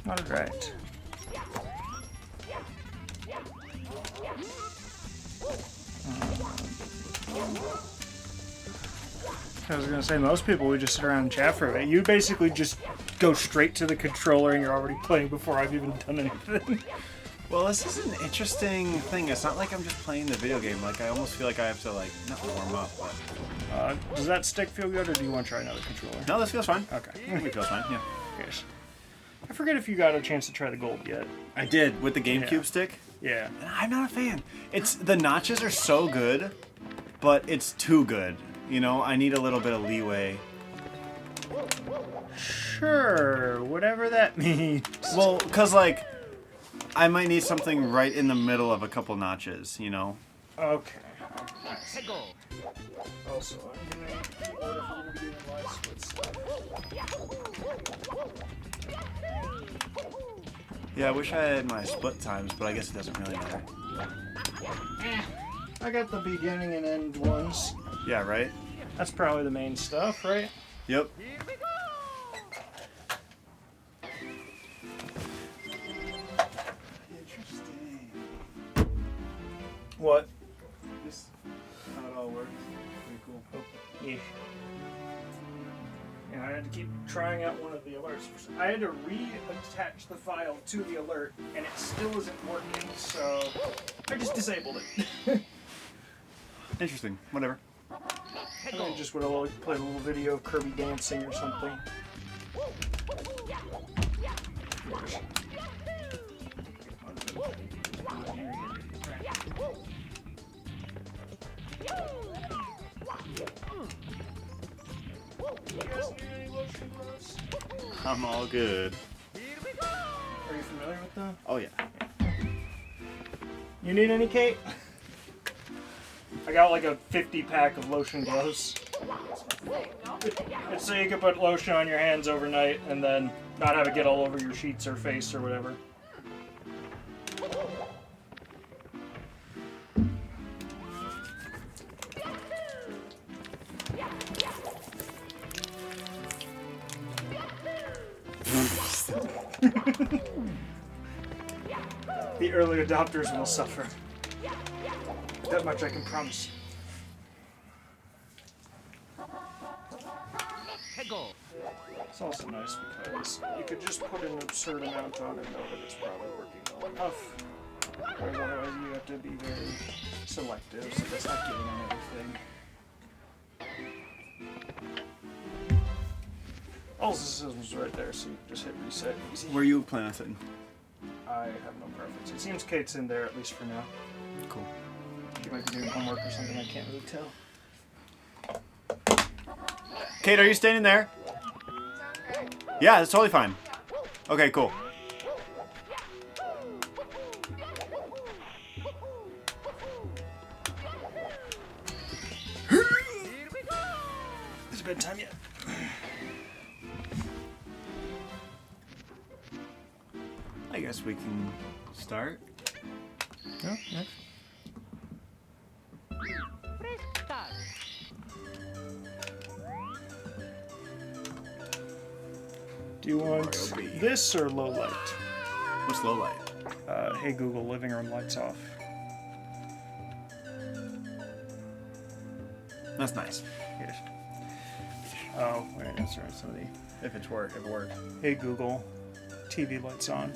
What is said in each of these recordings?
Alright. I was gonna say, most people would just sit around and chat for a bit. You basically just go straight to the controller and you're already playing before I've even done anything. Well, this is an interesting thing. It's not like I'm just playing the video game. Like, I almost feel like I have to, like, not warm up, but... Does that stick feel good, or do you want to try another controller? No, this feels fine. Okay. It feels fine, yeah. Yes. I forget if you got a chance to try the gold yet. I did, with the GameCube stick. Yeah. And I'm not a fan. The notches are so good, but it's too good. You know, I need a little bit of leeway. Sure, whatever that means. Well, because, like, I might need something right in the middle of a couple notches, you know? Okay. Nice. Also, I'm gonna be doing live split stuff. Yeah, I wish I had my split times, but I guess it doesn't really matter. I got the beginning and end ones. Yeah, right? That's probably the main stuff, right? Yep. Interesting. What? Just how it all works. Pretty cool. Oh, yeah. Yeah, I had to keep trying out one of the alerts. I had to reattach the file to the alert, and it still isn't working, so I just disabled it. Interesting. Whatever. I just would have played a little video of Kirby dancing or something. I'm all good. Are you familiar with them? Oh, yeah. You need any, Kate? I got like a 50-pack of lotion gloves. It's so you can put lotion on your hands overnight and then not have it get all over your sheets or face or whatever. The early adopters will suffer. That much I can promise. It's also nice because you could just put an absurd amount on and know that it's probably working well enough. Whereas otherwise you have to be very selective so that's not getting on everything. All this is right there, so you can just hit reset easy. Where are you planning on sitting? I have no preference. It seems Kate's in there, at least for now. Cool. She might be doing homework or something, I can't really tell. Kate, are you standing there? Yeah, that's totally fine. Okay, cool. Is it bedtime yet? I guess we can start. Yeah, yeah. Do you want this or low light? What's low light? Hey Google, living room lights off. That's nice. Yes. Oh, wait, that's right. Somebody. If it works. Hey Google, TV lights on.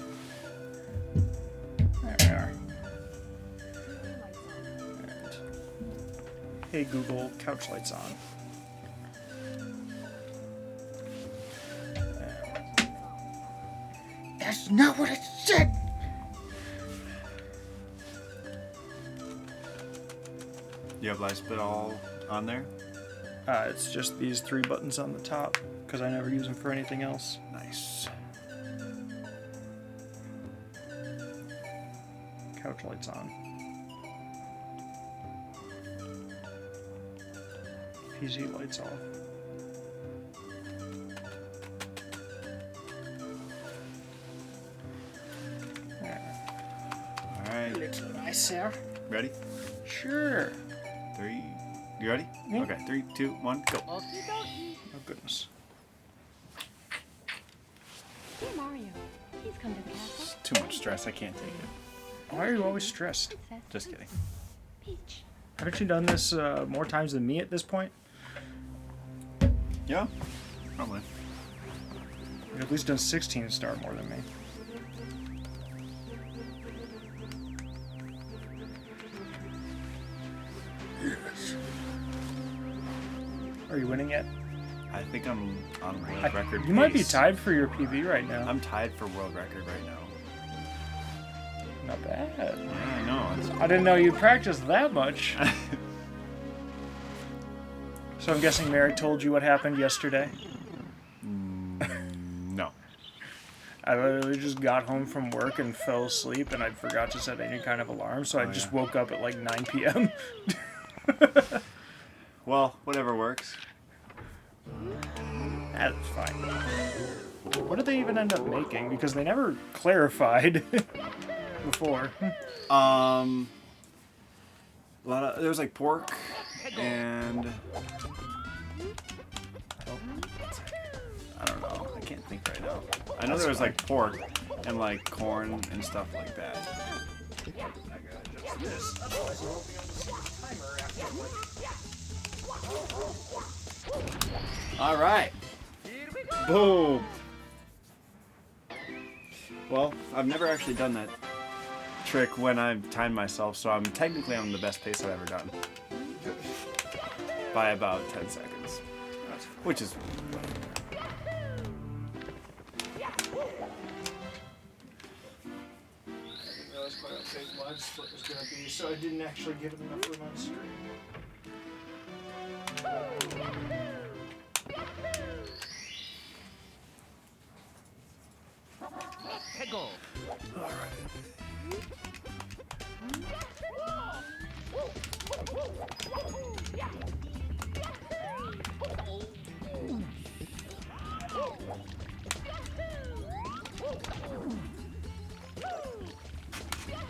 There we are. And hey Google, couch lights on. That's not what I said! You have light spit all on there? It's just these 3 buttons on the top, because I never use them for anything else. Nice. Couch lights on. PZ lights off. Alright. Looks nice, sir. Ready? Sure. 3. You ready? Yeah. Okay, 3, 2, 1, go. Oh, goodness. Hey, Mario. Please come to the castle. It's too much stress. I can't take it. Why are you always stressed? Just kidding. Peach. Haven't you done this more times than me at this point? Yeah, probably. You've at least done 16 star more than me. Yes. Are you winning yet? I think I'm on world record. You might be pace. tied for your PB right now. I'm tied for world record right now. Not bad. Yeah, I know. I didn't know you practiced that much. So I'm guessing Mary told you what happened yesterday? No. I literally just got home from work and fell asleep, and I forgot to set any kind of alarm, so I just woke up at like 9 p.m. Well, whatever works. That's fine. What did they even end up making? Because they never clarified before. A lot of, there was like pork and I don't know. I can't think right now. I know there was like pork and like corn and stuff like that. All right. Boom. Well, I've never actually done that trick when I've timed myself, so I'm technically on the best pace I've ever done. By about 10 seconds. Which is... was going to be, so I didn't actually give it enough room on screen. All right.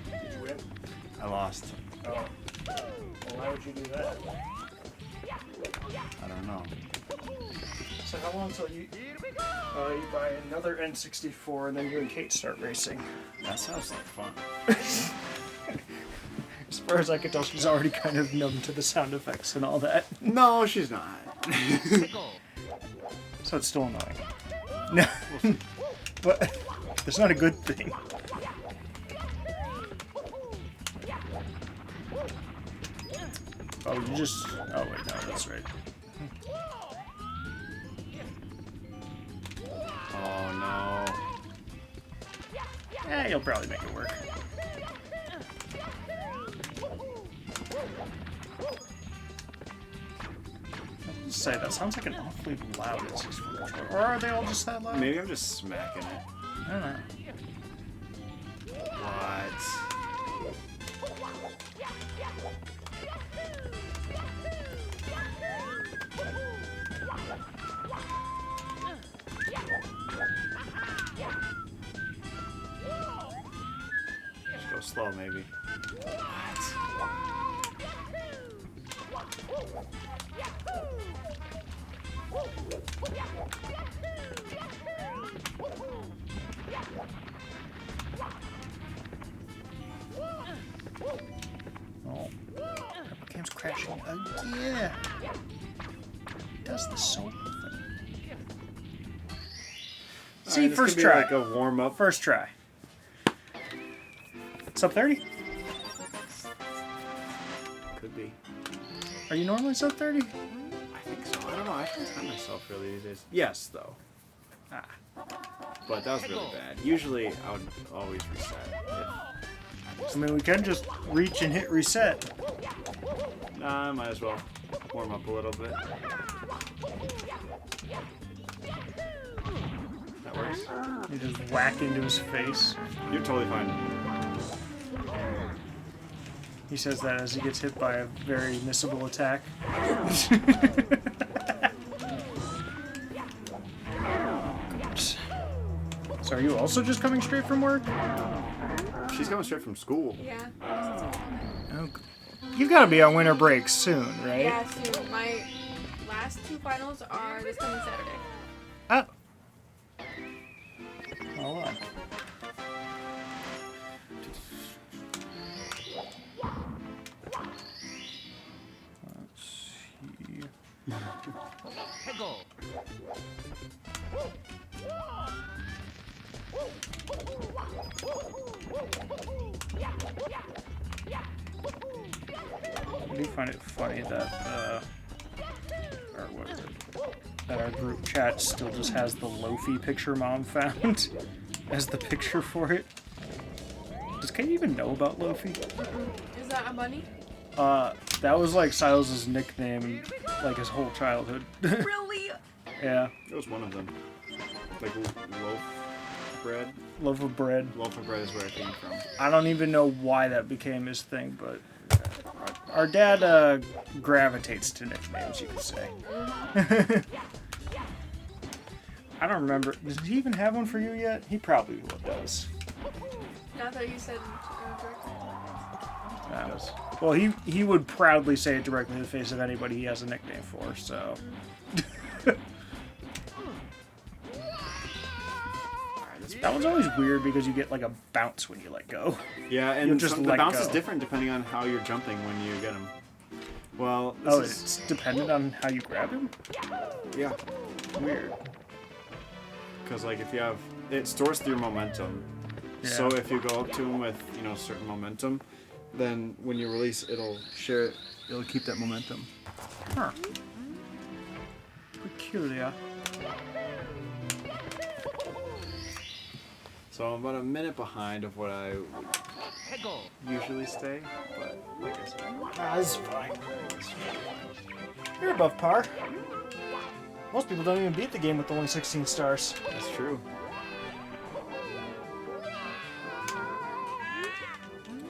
Did you win? I lost. Oh. Well, why would you do that? I don't know. So how long until you buy another N64 and then you and Kate start racing? That sounds like fun. As far as I can tell, she's already kind of numb to the sound effects and all that. No, she's not. So it's still annoying. No. But it's not a good thing. Oh, you just... Oh, wait, no, that's right. Oh, no. Yeah, you'll probably make it work. I'll say, that sounds like an awfully loud N64 controller. Or are they all just that loud? Maybe I'm just smacking it. I don't know. What? Just go slow, maybe. Oh. The game's crashing again. It does this so often. See, This first could be try. like a warm up. First try. Sub 30? Could be. Are you normally sub 30? I think so. I don't know. I can time myself really these days. Yes, though. Ah. But that was really bad. Usually, I would always reset. I mean, we can just reach and hit reset. Nah, I might as well warm up a little bit. That works. You just whack into his face. You're totally fine. He says that as he gets hit by a very missable attack. So are you also just coming straight from work? She's coming straight from school. Yeah. Oh, you've got to be on winter break soon, right? Yeah, soon. My last two finals are this coming Saturday. Oh. Hold on. I do find it funny that, or what is it? That our group chat still just has the Lofi picture Mom found as the picture for it. Does Kate even know about Lofi? Is that a bunny? That was like Silas's nickname, like his whole childhood. Really? Yeah. It was one of them. Like loaf bread. Loaf of bread. Loaf of bread is where it came from. I don't even know why that became his thing, but our dad gravitates to nicknames, you could say. I don't remember. Does he even have one for you yet? He probably does. Not that you said directly. Well, he would proudly say it directly in the face of anybody he has a nickname for, so. That one's always weird because you get like a bounce when you let go. Yeah, and just the let bounce go. is different depending on how you're jumping when you get him. Well, It's dependent on how you grab him? Yeah. Weird. Because like if you have, it stores through momentum. Yeah. So if you go up to him with, certain momentum, then when you release, it'll share it. It'll keep that momentum. Huh. Peculiar. So I'm about a minute behind of what I usually stay, but like I said, That's fine. You're above par. Most people don't even beat the game with only 16 stars. that's true.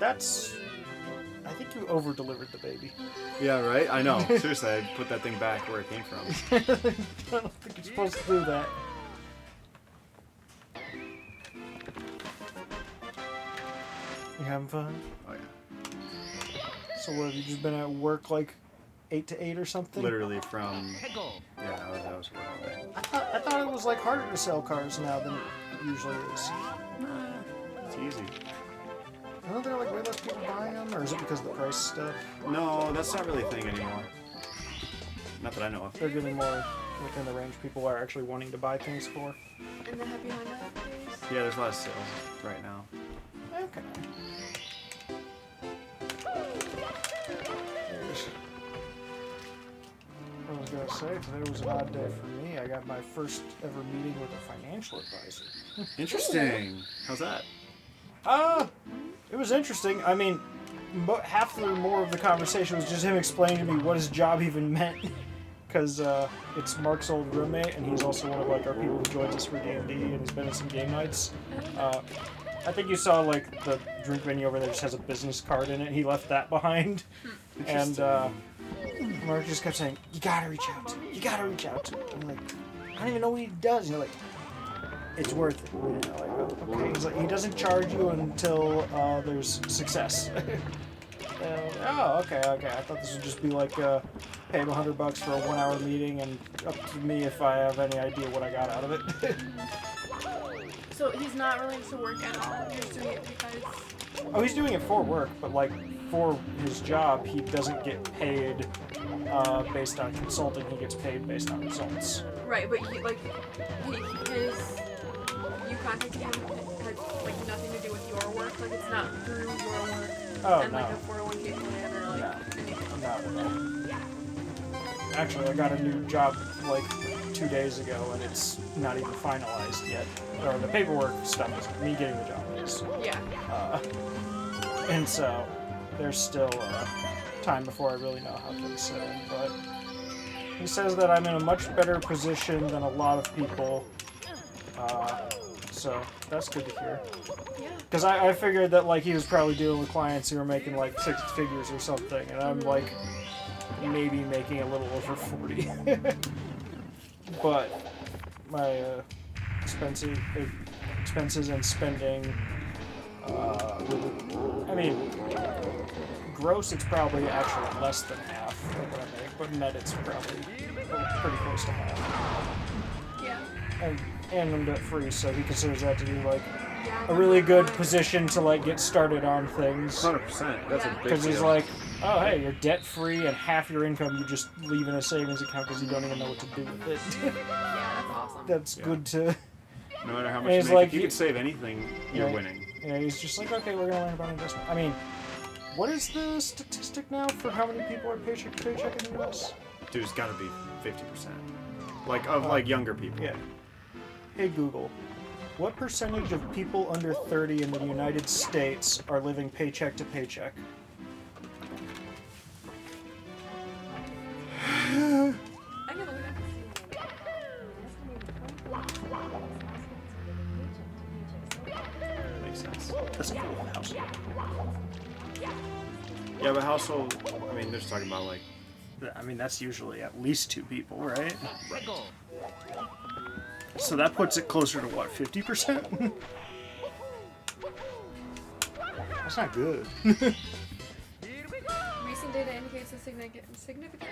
I think you over-delivered the baby. Yeah, right? I know. Seriously, I put that thing back where it came from. I don't think you're supposed to do that. You having fun? Oh, yeah. So what, have you just been at work like 8 to 8 or something? Literally from... Yeah, that was work all day. I thought it was like harder to sell cars now than it usually is. It's easy. Aren't there like way less people buying them, or is it because of the price stuff? No, that's not really a thing anymore. Not that I know of. They're getting more within the range people are actually wanting to buy things for. And the Happy Honda days? Yeah, there's a lot of sales right now. Okay. I was gonna say, today was an odd day for me. I got my first ever meeting with a financial advisor. Interesting. How's that? It was interesting. I mean, half the more of the conversation was just him explaining to me what his job even meant. Because it's Mark's old roommate, and he's also one of like our people who joins us for D&D, and he's been in some game nights. I think you saw like the drink menu over there just has a business card in it. He left that behind, and Mark just kept saying, "You gotta reach out. You gotta reach out." I'm like, I don't even know what he does. And you're like, it's worth it. You know, like, okay. He's like, he doesn't charge you until there's success. Oh, okay. I thought this would just be like pay him $100 for a 1-hour meeting, and up to me if I have any idea what I got out of it. So he's not willing to work at all. He's doing it because. Oh, he's doing it for work, but like for his job, he doesn't get paid based on consulting. He gets paid based on results. Right, but you contacting him has like nothing to do with your work. Like it's not through your work. Oh, and no. like a 401k plan or like anything. Not at all. Actually, I got a new job like 2 days ago, and it's not even finalized yet. Or the paperwork stuff is me getting the job is. Yeah. And so there's still time before I really know how things sit in. But he says that I'm in a much better position than a lot of people. So that's good to hear. Yeah. Because I figured that like he was probably dealing with clients who were making like 6 figures or something, and I'm like maybe making a little over 40. But my expenses and spending, I mean, gross it's probably actually less than half of what I make, but net it's probably pretty close to half. Yeah. And I'm debt free, so he considers that to be like Yeah, a really good position to like get started on things. 100%. That's a big Because he's deal. like, oh hey, you're debt free and half your income you just leave in a savings account because you don't even know what to do with it. Yeah, that's awesome. That's good to. No matter how much And you it's make, like if you you- could save anything, you're Yeah. winning. Yeah, he's just like, okay, we're gonna learn about investment. I mean, what is the statistic now for how many people are paycheck to paycheck in the U.S.? Dude, it's gotta be 50%. Like, of, like, younger people. Yeah. Hey Google, what percentage of people under 30 in the United States are living paycheck to paycheck? I can look it up. Makes sense. That's a full household. Yeah, but household, I mean, they're just talking about, like, I mean, that's usually at least 2 people, right? So that puts it closer to what, 50%? That's not good. Recent data indicates a significant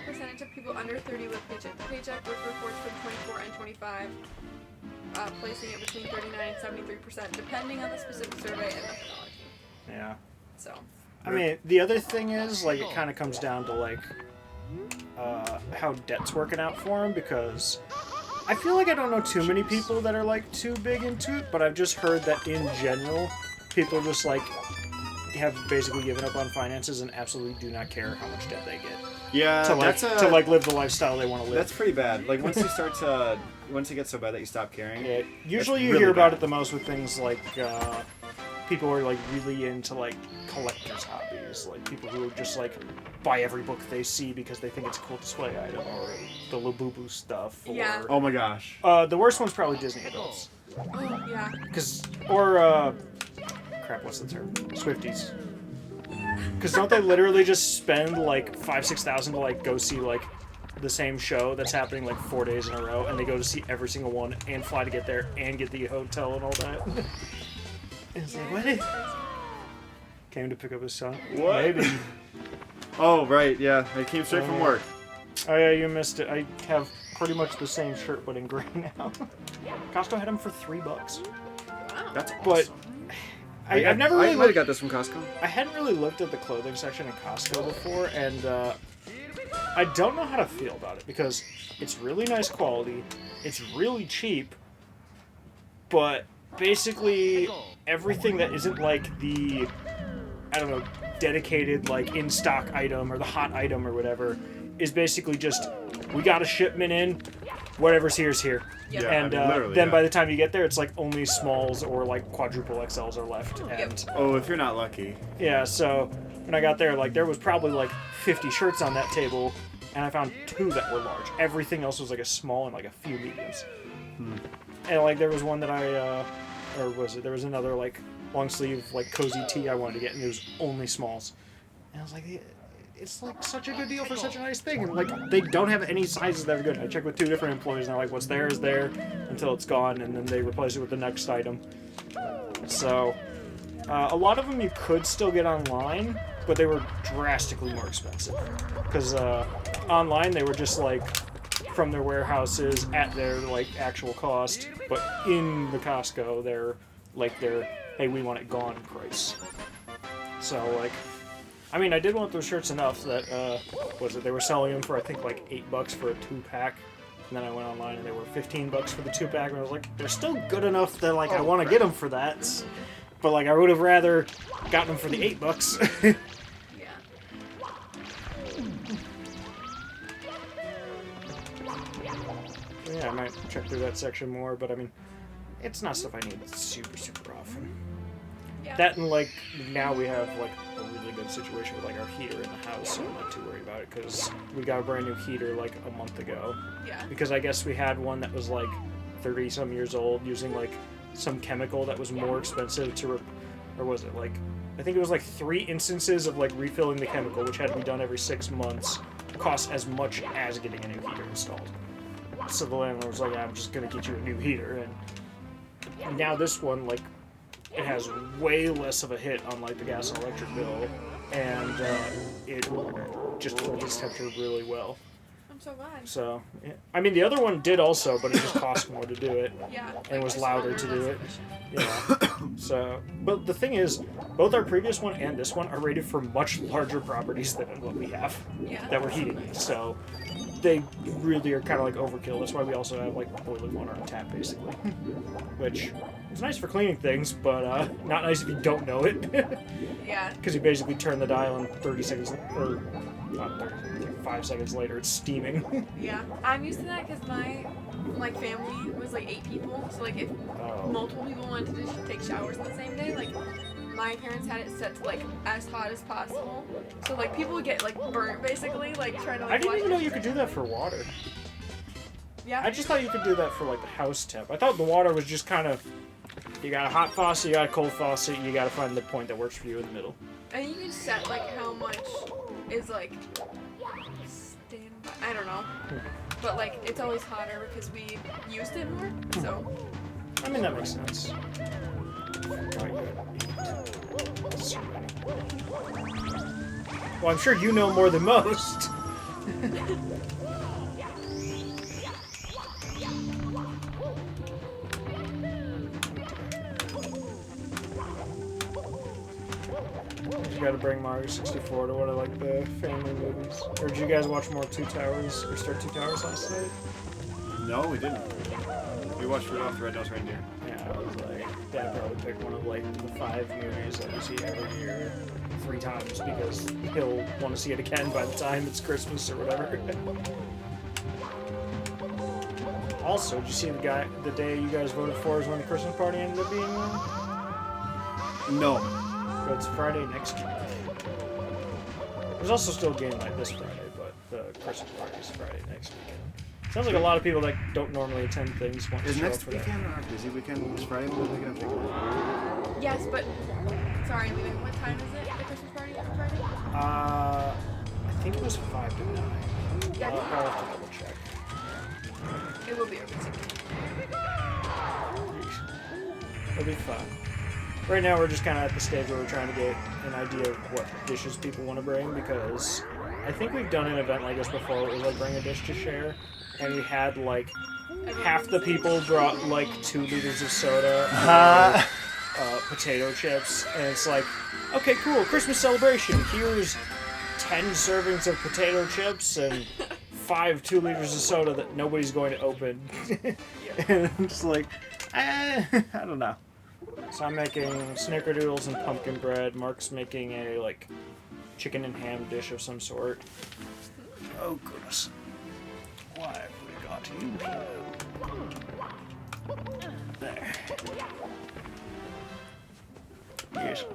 percentage of people under 30 live paycheck to paycheck, with reports from 24 and 25 placing it between 39 and 73%, depending on the specific survey and methodology. Yeah. So, I mean, the other thing is, like, it kind of comes down to, like, how debt's working out for him, because I feel like I don't know too many people that are, like, too big into it, but I've just heard that in general, people just, like, have basically given up on finances and absolutely do not care how much debt they get. yeah, To, like, to, like, live the lifestyle they want to live. that's pretty bad. Like, once you start to, once it gets so bad that you stop caring. Yeah, usually you really hear about bad. it the most with things like people who are like really into like collector's hobbies, like people who just like buy every book they see because they think it's a cool display item, or the Labubu stuff. Or, Yeah. Oh my gosh. the worst one's probably Disney adults, oh, yeah. crap, what's the term? Swifties. Because don't they literally just spend like $5,000-6,000 to like go see like the same show that's happening like 4 days in a row, and they go to see every single one and fly to get there and get the hotel and all that. And it's like, what? Came to pick up his son. What? Maybe. Oh, right, yeah. I came straight from work. Oh yeah, you missed it. I have pretty much the same shirt but in gray now. Costco had them for $3. Wow. That's But awesome. I've never really I might have got this from Costco. I hadn't really looked at the clothing section in Costco before, and I don't know how to feel about it, because it's really nice quality, it's really cheap, but basically everything that isn't like the, I don't know, dedicated like in-stock item or the hot item or whatever is basically just, we got a shipment in, whatever's here's here. Yep. Yeah, And I mean, literally, then yeah. by the time you get there, it's like only smalls or like quadruple XLs are left. And Oh, if you're not lucky. yeah, so when I got there, like there was probably like 50 shirts on that table, and I found 2 that were large. Everything else was like a small and like a few mediums. And like there was one that there was another like long sleeve like cozy tee I wanted to get, and it was only smalls. And I was like, it's like such a good deal for such a nice thing, and like they don't have any sizes that are good. I checked with 2 different employees, and they're like, what's there is there until it's gone, and then they replace it with the next item. So a lot of them you could still get online, but they were drastically more expensive, because online they were just like from their warehouses at their like actual cost, but in the Costco they're like their hey, we want it gone price. So like, I mean, I did want those shirts enough that they were selling them for I think like $8 for a 2-pack, and then I went online and they were $15 for the 2-pack, and I was like, they're still good enough that like I want to get them for that, but like I would have rather gotten them for the $8. Yeah. Yeah, I might check through that section more, but I mean, it's not stuff I need super often. Yeah. That and like now we have like a really good situation with like our heater in the house, so I'm not too worried about it, because we got a brand new heater like a month ago. Yeah. Because I guess we had one that was like 30 some years old, using like some chemical that was more expensive to or was it like, I think it was like 3 instances of like refilling the chemical, which had to be done every 6 months, cost as much as getting a new heater installed. So the landlord was like, I'm just gonna get you a new heater, and now this one, like, it has way less of a hit on like the gas and electric bill, and it just holds its temperature really well. I'm so glad. So, yeah. I mean, the other one did also, but it just cost more to do it. Yeah. And was just louder under to less do it. efficient. Yeah. So, but the thing is, both our previous one and this one are rated for much larger properties than what we have Yeah. that we're heating. So, they really are kind of like overkill. That's why we also have like boiling water on tap, basically. Which is nice for cleaning things, but not nice if you don't know it. Yeah. Because you basically turn the dial and 30 seconds, or not 30, like 5 seconds later, it's steaming. Yeah. I'm used to that because my family was like 8 people. So like if multiple people wanted to just take showers on the same day, like my parents had it set to like as hot as possible. So like people would get like burnt basically, like trying to like I didn't wash even know their you could do that for water. Yeah. I just thought you could do that for like the house temp. I thought the water was just kind of, you got a hot faucet, you got a cold faucet, you got to find the point that works for you in the middle. And you can set like how much is like standby. I don't know. But like it's always hotter because we used it more. So I mean, that makes sense. God, you had 8. So many. Well, I'm sure you know more than most. You gotta bring Mario 64 to one of like the family movies. Or did you guys watch more Two Towers or start Two Towers last night? No, we didn't. We watched Rudolph the Red-Nosed Reindeer. Yeah, I was like, Dad probably picked one of like the 5 movies that we see every year 3 times because he'll want to see it again by the time it's Christmas or whatever. Also, did you see the day you guys voted for is when the Christmas party ended up being on? No. So it's Friday next week. There's also still a game night this Friday, but the Christmas party is Friday next weekend. Sounds like a lot of people that don't normally attend things want to Is show next up for that. weekend our busy weekend? Is Friday when we're gonna figure it out? yes, but sorry, Leland, what time is it? The Christmas party on Friday? I think it was 5 to 9. Yeah. I'll have to double check. It will be open soon. It'll be fun. Right now we're just kind of at the stage where we're trying to get an idea of what dishes people want to bring, because I think we've done an event like this before where it was like bring a dish to share, and we had like half the people brought like 2 liters of soda and potato chips, and it's like, okay, cool, Christmas celebration, here's 10 servings of potato chips and 5 2 liters of soda that nobody's going to open. And I'm just like, I don't know. So I'm making snickerdoodles and pumpkin bread. Mark's making a like chicken and ham dish of some sort. Oh goodness. Why have we got you here? There. Yes.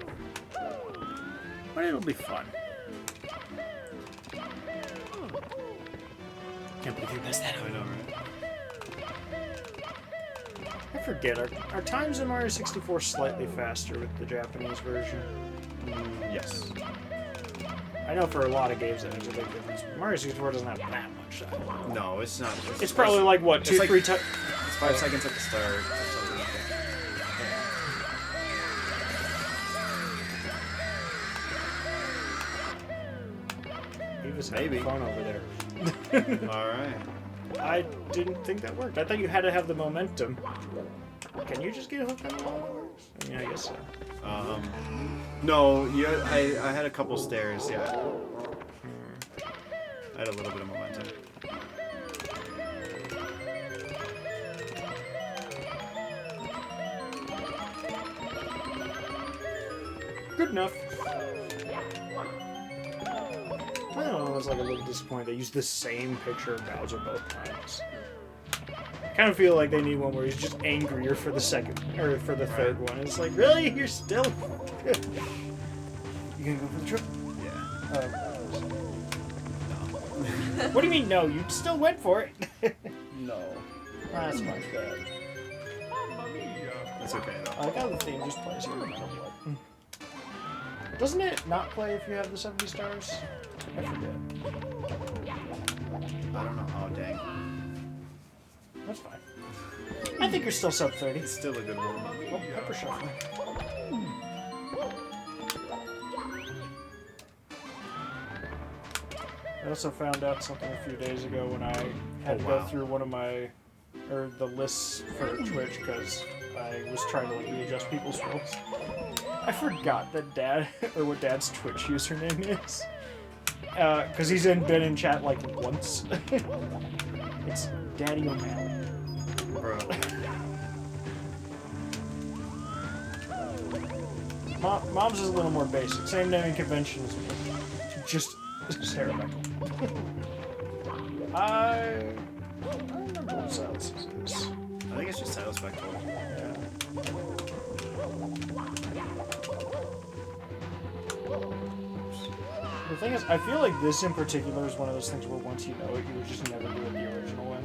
But it'll be fun. Can't believe you missed that. I know, right? I forget, are times in Mario 64 slightly faster with the Japanese version? Yes. I know for a lot of games that makes a big difference, but Mario 64 doesn't have that much time. No, it's not. It's probably like, what, 2, like- 3 times? It's 5 seconds at the start or something like that. He was Maybe. having fun over there. Alright. I didn't think that worked. I thought you had to have the momentum. Can you just get hooked on the wall that works? I mean, I guess so. No, I had a couple stairs, yeah. I had a little bit of momentum. Good enough. I was like a little disappointed they used the same picture of Bowser both times. I kind of feel like they need one where he's just angrier for the second, or for the third one. It's like, really? You're still... You gonna go for the trip? Yeah. What do you mean, no? You still went for it. No. That's my bad. That's okay, though. I like how the theme just plays here no matter what. Doesn't it not play if you have the 70 stars? I forget. I don't know. Oh, dang. That's fine. I think you're still sub 30. It's still a good one. Oh, pepper shuffle. I also found out something a few days ago when I had to go through one of my, or the lists for Twitch because I was trying to like readjust people's roles. I forgot that Dad, or what Dad's Twitch username is. Because he's been in chat like once. It's Daddy O'Malley. Bro. Mom's is a little more basic. Same naming conventions, but just Sarah Michael. I don't remember what Silas is. I think it's just Silas Bechtel. Yeah. The thing is, I feel like this in particular is one of those things where once you know it, you would just never do it the original way.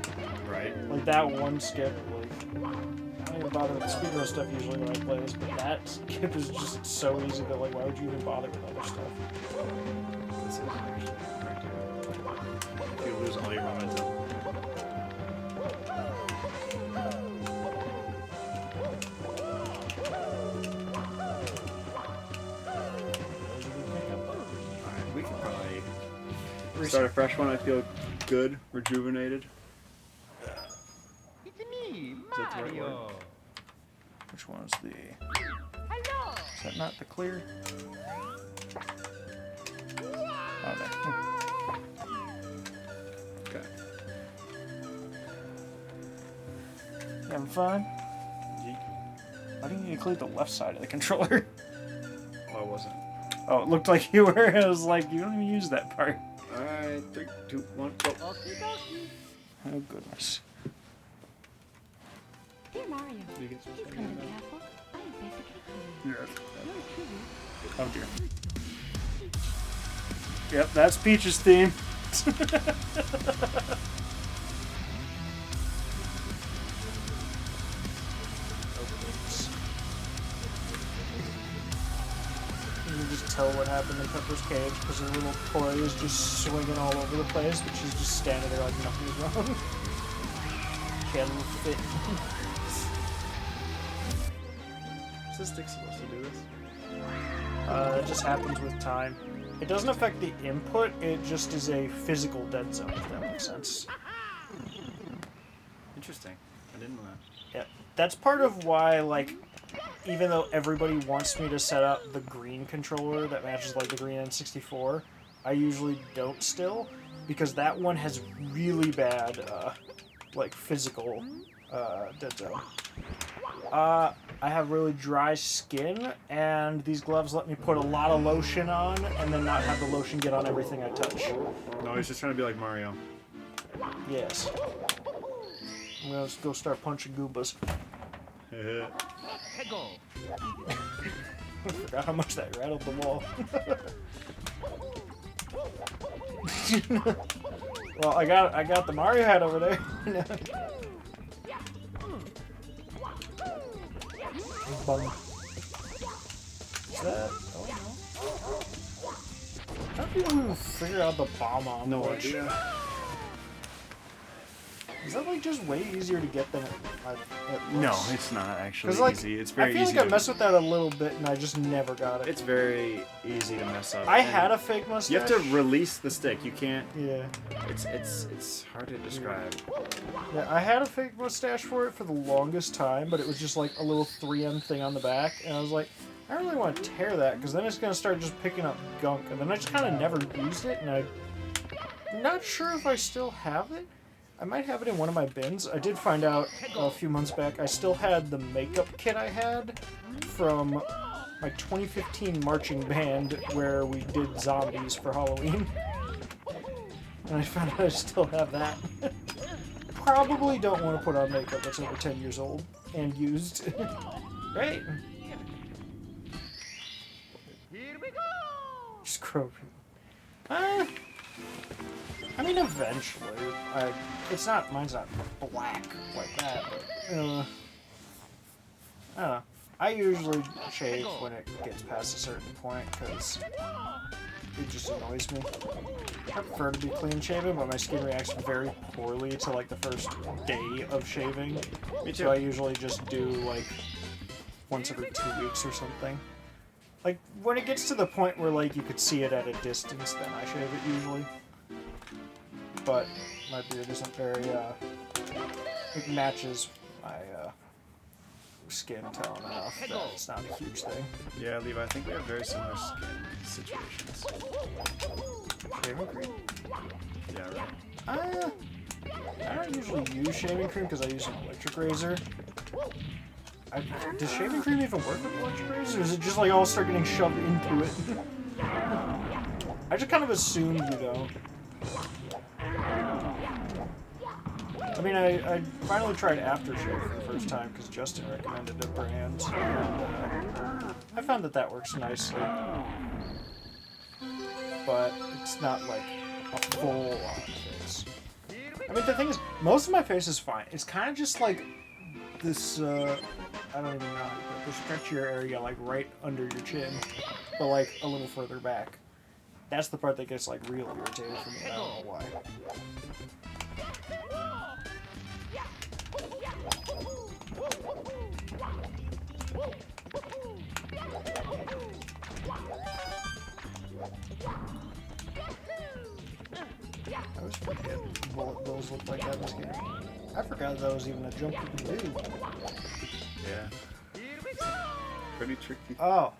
Right. Like that one skip, like, I don't even bother with the speedrun stuff usually when I play this, but that skip is just so easy that, like, why would you even bother with other stuff? This is actually right there. If you lose all your momentum. Alright, we can probably start a fresh one. I feel good, rejuvenated. It's me, Is that the right word? Mario. Which one is the... Hello. Is that not the clear? Oh, no. Okay. You having fun? Why do you need to clear the left side of the controller? Oh, I wasn't. Oh, it looked like you were. I was like, you don't even use that part. Alright, 3, 2, 1, go. Okie dokie. Oh, goodness. Dear Mario, You get some please come to the castle. I have baked a cake for you. Yeah. Yours truly. Oh, dear. Yep, that's Peach's theme. You can just tell what happened in Pepper's cage because her little toy is just swinging all over the place, but she's just standing there like nothing is wrong. She had a little fit. Is this stick supposed to do this? It just happens with time. It doesn't affect the input, it just is a physical dead zone, if that makes sense. Interesting. I didn't know that. Yeah, that's part of why, like, even though everybody wants me to set up the green controller that matches, like, the green N64, I usually don't still, because that one has really bad, like, physical, dead zone. I have really dry skin, and these gloves let me put a lot of lotion on, and then not have the lotion get on everything I touch. No, he's just trying to be like Mario. Yes. I'm gonna go start punching Goombas. Peggle. I forgot how much that rattled the wall. Well, I got the Mario hat over there. Bum. Is that? Oh no. How do you figure out the bomb on? No push? idea. Is that like just way easier to get than it No, looks? it's not actually 'Cause, like, easy. It's very I feel easy like I to... messed with that a little bit and I just never got it. It's very easy to mess up. I and had a fake mustache. You have to release the stick. You can't... Yeah. It's hard to describe. Yeah, I had a fake mustache for it for the longest time, but it was just like a little 3M thing on the back, and I was like, I don't really want to tear that, because then it's going to start just picking up gunk, and then I just kind of never used it, and I'm not sure if I still have it. I might have it in one of my bins. I did find out a few months back I still had the makeup kit I had from my 2015 marching band where we did zombies for Halloween. And I found out I still have that. Probably don't want to put on makeup that's over 10 years old and used. Right? Here we go. Scrub. I mean, eventually. Mine's not black like that, but, I don't know. I usually shave when it gets past a certain point, because it just annoys me. I prefer to be clean shaven, but my skin reacts very poorly to, like, the first day of shaving. Me So too. I usually just do, like, once every 2 weeks or something. Like, when it gets to the point where, like, you could see it at a distance, then I shave it usually. but my beard isn't very, it matches my, skin tone enough that it's not a huge thing. Yeah, Levi, I think we have very similar skin situations. Shaving cream? Yeah, right. I don't usually use shaving cream because I use an electric razor. Does shaving cream even work with electric razor, or is it just like all start getting shoved into it? I just kind of assumed you don't. I mean, I finally tried aftershave for the first time because Justin recommended a brand, and I found that works nicely. But it's not like a full-on face. I mean, the thing is, most of my face is fine. It's kind of just like this, I don't even know how to put it, the stretchier area, like right under your chin, but like a little further back. That's the part that gets like real irritated for me. I don't know why. I always forget what those look like in this game. I forgot that was even a jump you can do. Yeah. Pretty tricky. Oh.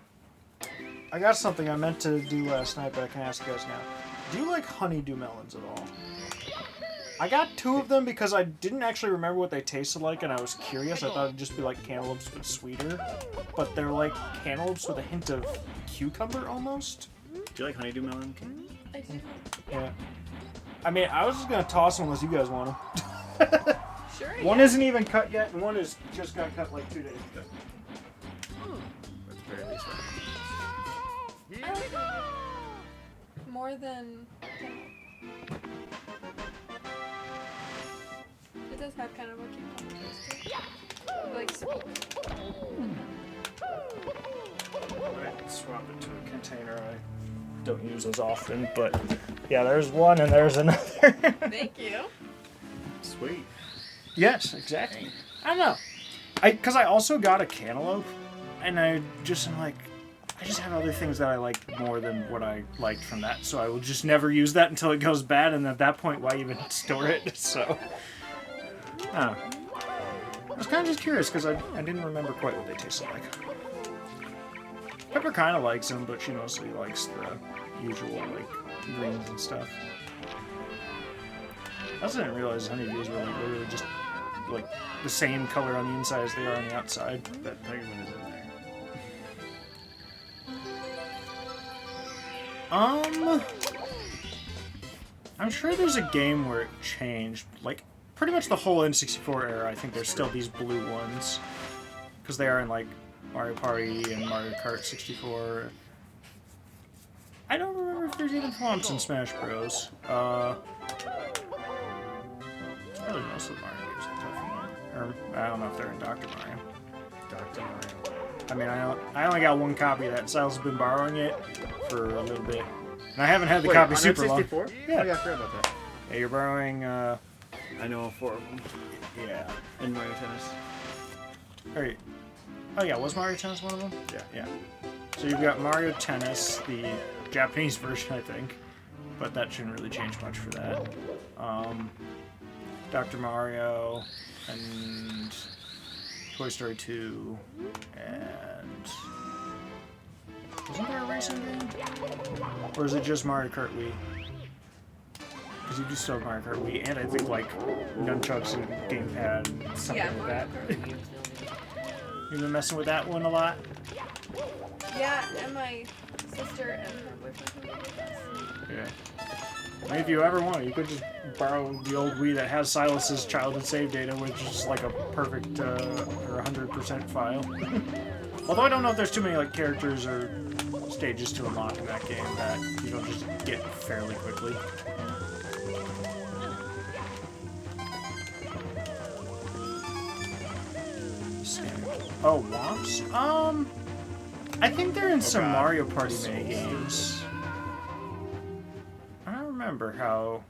I got something I meant to do last night, but I can ask you guys now. Do you like honeydew melons at all? I got 2 of them because I didn't actually remember what they tasted like, and I was curious. I thought it'd just be like cantaloupes, but sweeter. But they're like cantaloupes with a hint of cucumber, almost. Do you like honeydew melon? I do. Yeah. I mean, I was just gonna toss them unless you guys want them. Sure. One yeah. isn't even cut yet, and one is just got cut like 2 days ago. That's very least I like it more than. It does have kind of a cucumber taste to it. Like sweet. I swap it to a container. I don't use as often, but yeah, there's one and there's another. Thank you. Sweet. Yes, exactly. I don't know. Because I also got a cantaloupe, and I just am like, I just have other things that I like more than what I liked from that, so I will just never use that until it goes bad, and at that point, why even store it? So, I don't know. I was kind of just curious, because I didn't remember quite what they tasted like. Pepper kind of likes them, but she mostly likes the usual, like, greens and stuff. I also didn't realize honeydews were like literally just like the same color on the inside as they are on the outside. That penguin is in there. I'm sure there's a game where it changed. Like, pretty much the whole N64 era, I think there's still these blue ones. Because they are in, like, Mario Party and Mario Kart 64. I don't remember if there's even clumps in Smash Bros. Probably most of the Mario games are tough. Or, I don't know if they're in Dr. Mario. Dr. Mario. I mean, I only got one copy of that. Silas has been borrowing it for a little bit. And I haven't had the copy super long. Yeah. Oh, yeah, I forgot about that. Yeah, you're borrowing, I know 4 of them. yeah. And Mario Tennis. Or, oh yeah, was Mario Tennis one of them? Yeah. Yeah. So you've got Mario Tennis, the Japanese version, I think. But that shouldn't really change much for that. Dr. Mario, and Toy Story 2, and... Wasn't there a racing game? Or is it just Mario Kart Wii? Because you do still have Mario Kart Wii, and I think, like, nunchucks and gamepad and something Yeah, like Mario that. Kart Wii too. You've been messing with that one a lot? Yeah, and my sister and her boyfriend were with us. Yeah. I mean, if you ever want, you could just borrow the old Wii that has Silas's childhood save data, which is like a perfect or 100% file. Although I don't know if there's too many like characters or stages to unlock in that game that you don't just get fairly quickly. Oh, Womps? I think they're in some Mario Party minigames. I don't remember how...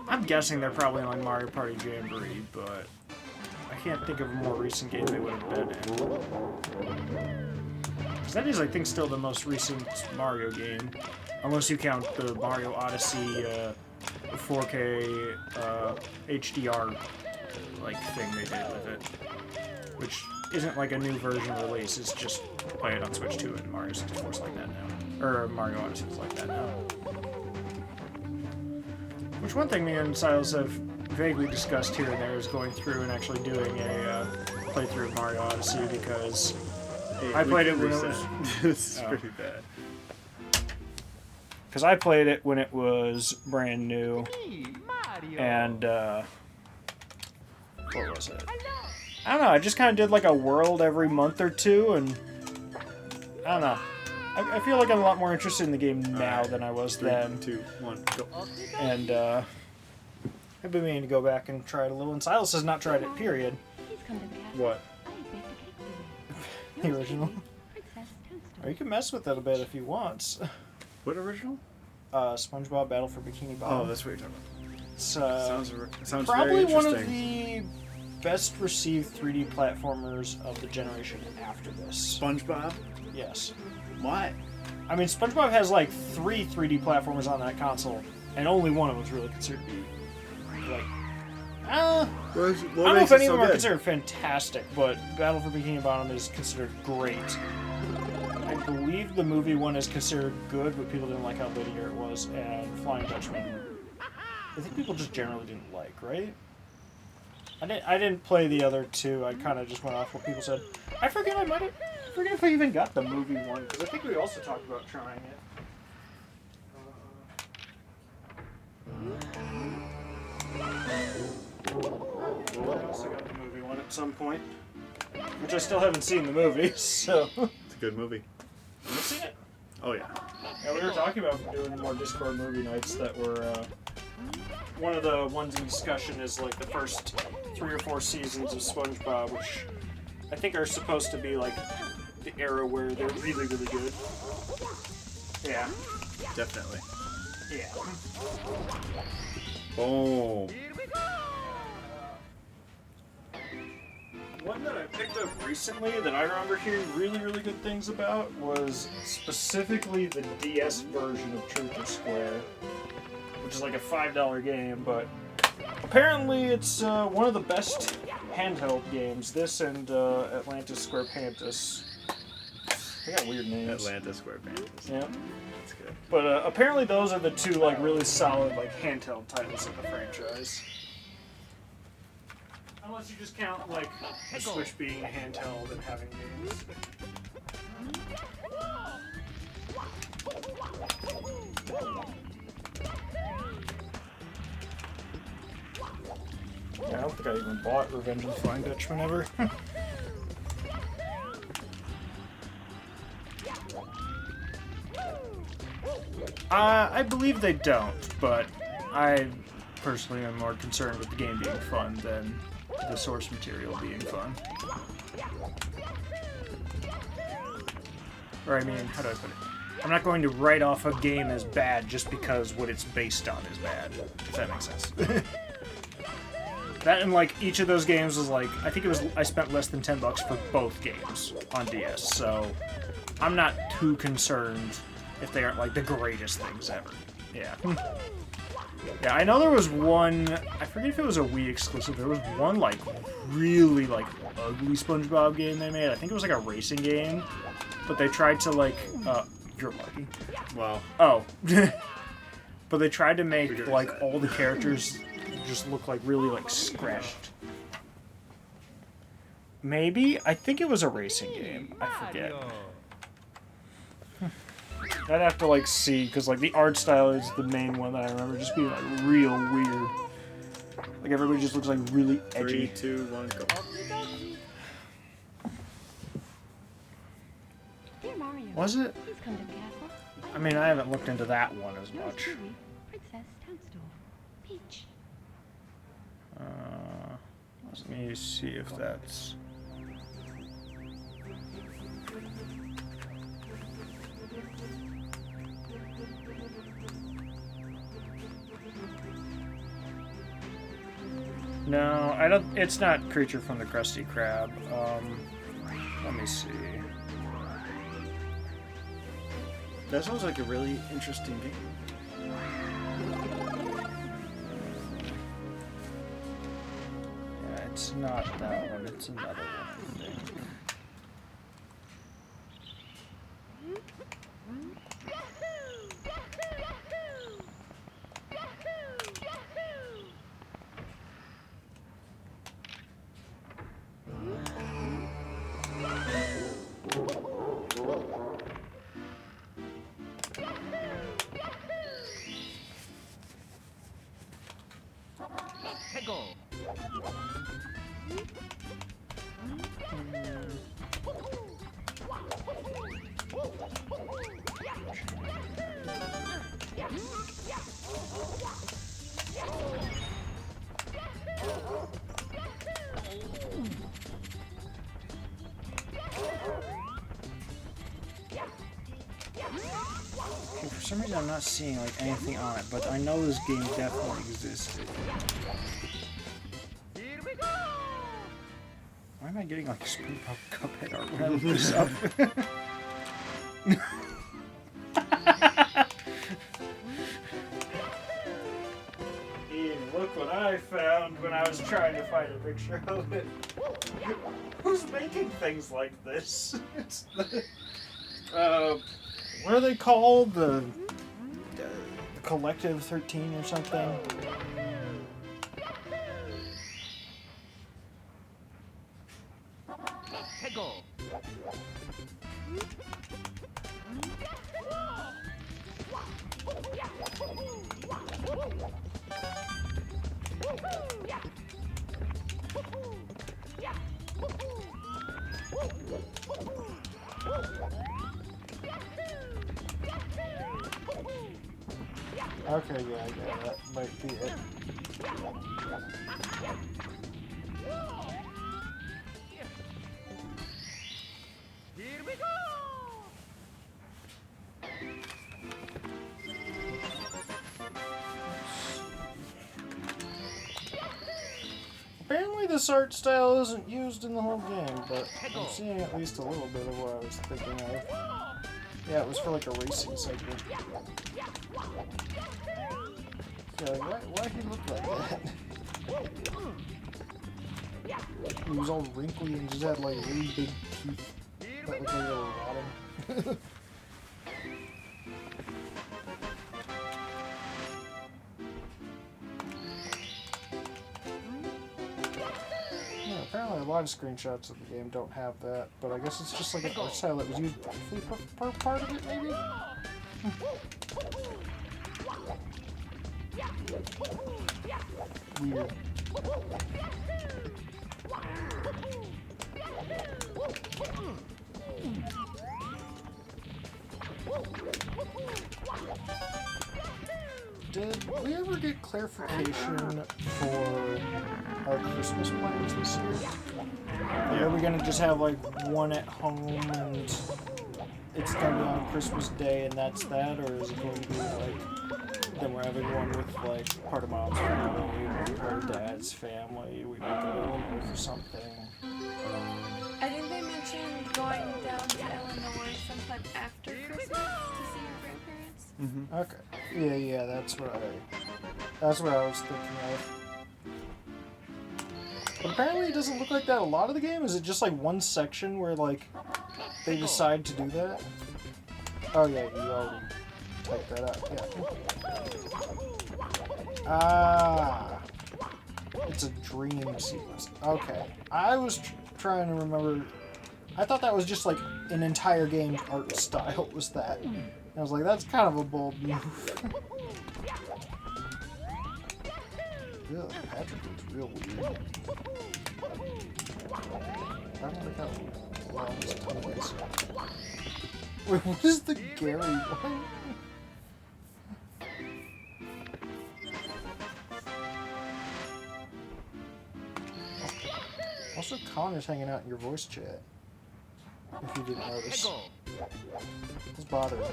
I'm guessing they're probably in like Mario Party Jamboree, but I can't think of a more recent game they would have been in. Because that is, I think, still the most recent Mario game. Unless you count the Mario Odyssey 4K HDR like thing they did with it. Which isn't like a new version release, it's just play it on Switch 2 and Mario 64 is like that now. Or Mario Odyssey is like that now. Which one thing me and Silas have vaguely discussed here and there is going through and actually doing a playthrough of Mario Odyssey because I played it when it was... This is pretty bad. Because I played it when it was brand new, Mario. and, what was it? I don't know, I just kind of did like a world every month or two, and, I don't know. I feel like I'm a lot more interested in the game now than I was 3, then. 2, 1, go. And, I've been meaning to go back and try it a little, and Silas has not tried it, period. Please come to the castle. What? I baked a cake for you. The Yours original? truly, Princess Toadstool. Or you can mess with it a bit if you want. What original? SpongeBob Battle for Bikini Bottom. Oh, that's what you're talking about. It's, Sounds probably very one interesting. of the best received 3D platformers of the generation after this. SpongeBob? Yes. Why? I mean, SpongeBob has like 3 3D platformers on that console, and only one of them's really considered to be like. I don't know if any of them are considered fantastic, but Battle for Bikini Bottom is considered great. I believe the movie one is considered good, but people didn't like how linear it was, and Flying Dutchman, I think people just generally didn't like, right? I didn't play the other two. I kind of just went off what people said. I forget if I even got the movie one, because I think we also talked about trying it. I also got the movie one at some point, which I still haven't seen the movie, so... It's a good movie. Have you seen it? Oh, yeah. Yeah, we were talking about doing more Discord movie nights that were, one of the ones in discussion is like the first 3 or 4 seasons of SpongeBob, which I think are supposed to be like the era where they're really, really good. Yeah. Definitely. Yeah. Boom. One that I picked up recently that I remember hearing really, really good things about was specifically the DS version of Truth or Square, which is like a $5 game, but apparently it's one of the best handheld games. This and Atlantis Square Pantis. They got weird names. Atlanta Square Pantis. Yeah. That's good. But apparently those are the 2 like really solid like handheld titles of the franchise. Unless you just count like the Switch being handheld and having games. Yeah, I don't think I even bought Revenge of the Flying Dutchman ever. I believe they don't, but I personally am more concerned with the game being fun than the source material being fun. Or I mean, how do I put it? I'm not going to write off a game as bad just because what it's based on is bad, if that makes sense. That and like each of those games was like, I think it was, I spent less than $10 for both games on DS, so I'm not too concerned if they aren't like the greatest things ever. Yeah. Yeah, I know there was one, I forget if it was a Wii exclusive, there was one like really like ugly SpongeBob game they made. I think it was like a racing game, but they tried to like, you're lucky. Wow. Oh. But they tried to make like all the characters just look like really like scratched. Maybe? I think it was a racing game. I forget. I'd have to like see, because like the art style is the main one that I remember just being like real weird. Like everybody just looks like really edgy. 3, 2, 1, go. Dear Mario, Was it? please come to the castle. I mean, I haven't looked into that one as Yours much. truly, Princess Toadstool. Peach. Let me see if that's... No, I don't. It's not Creature from the Krusty Krab. Let me see. That sounds like a really interesting game. Yeah, it's not that one, it's another one, I think. Okay, for some reason I'm not seeing like anything on it, but I know this game definitely existed. Why am I getting like Spring Pop Cuphead art when I look this up? Ian, look what I found when I was trying to find a picture of it. Who's making things like this? It's the, what are they called? The Collective 13 or something? Okay, yeah, that might be it. Here we go! Apparently this art style isn't used in the whole game, but I'm seeing at least a little bit of what I was thinking of. Yeah, it was for like a racing segment. Yeah, like, why he look like that? He was all wrinkly and just had like really big teeth that looked like they were rotting. Yeah, apparently a lot of screenshots of the game don't have that, but I guess it's just like an art style that was used briefly for part of it, maybe? Weird. Did we ever get clarification for our Christmas plans this year? Like, are we gonna just have like one at home and it's gonna be on Christmas Day and that's that, or is it going to be like then we're having one with like part of Mom's family or part of Dad's family? We might go for something. I think they mentioned going down to Illinois sometime after Christmas to see your grandparents. Mm-hmm. Okay. Yeah, that's what I was thinking of. But apparently it doesn't look like that a lot of the game. Is it just like one section where like they decide to do that? Oh yeah, you already typed that up. Yeah. Ah, it's a dream sequence. Okay, I was trying to remember. I thought that was just like an entire game's art style was that. And I was like, that's kind of a bold move. Ugh, Patrick looks real weird. I don't like how long his tongue is. Wait, what is the Gary one? Also, Connor's hanging out in your voice chat. If you didn't notice. What's bothering you?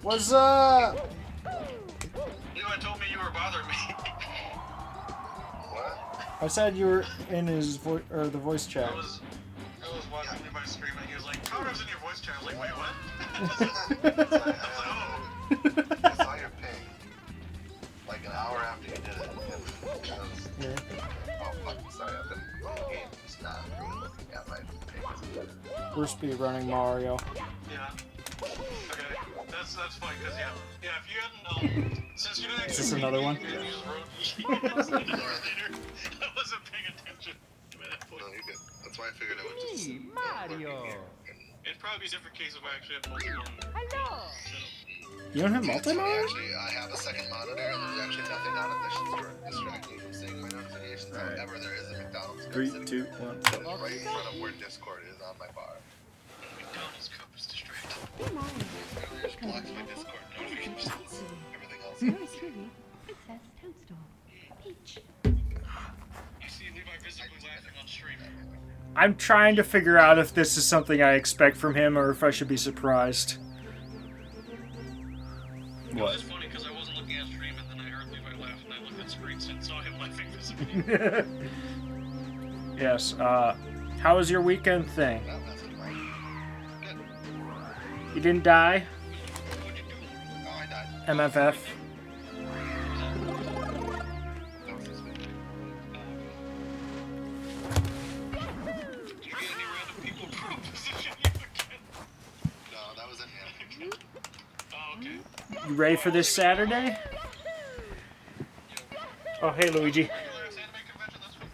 What's up? You know, told me you were bothering me. What? I said you were in his the voice chat. I was watching everybody streaming. He was like, "Connor's in your voice chat." I was like, "Wait, what?" I saw your ping like an hour after you did it. Yeah. Oh fuck, sorry, I've been playing the game, just not really looking at my pings. We're speedrunning Mario. Yeah. Okay. That's fine, cause yeah, if you hadn't since you didn't actually Is this another one? you just wrote later, I wasn't paying attention to that point. No, you're good. That's why I figured I would just Hey, Mario. It'd probably be a different case if I actually had multiple. Hello. You don't have It's funny, multi-mode? actually, I have a second monitor and there's actually nothing on it that should distract me from seeing my notifications. Alright. However, there is a McDonald's cup 3, sitting 2, 1. that is right in front of where Discord is on my bar. McDonald's cup is distracting. Dear Mario. It just blocks my Discord notifications. Everything else Yours truly, Princess Toadstool. Peach. I see Levi visibly laughing on stream. I'm trying to figure out if this is something I expect from him or if I should be surprised. It was just funny because I wasn't looking at stream and then I heard Levi laugh and I looked at screen and saw him laughing visibly. Yes, how was your weekend thing? No, that's right. Good. You didn't die? What'd you do? Oh, I died. MFF? That was this week. Did you get any random people proposition you again? No, that was in him. Oh, okay. You ready for this Saturday? Oh, hey, Luigi. Regular ass anime convention, that's what.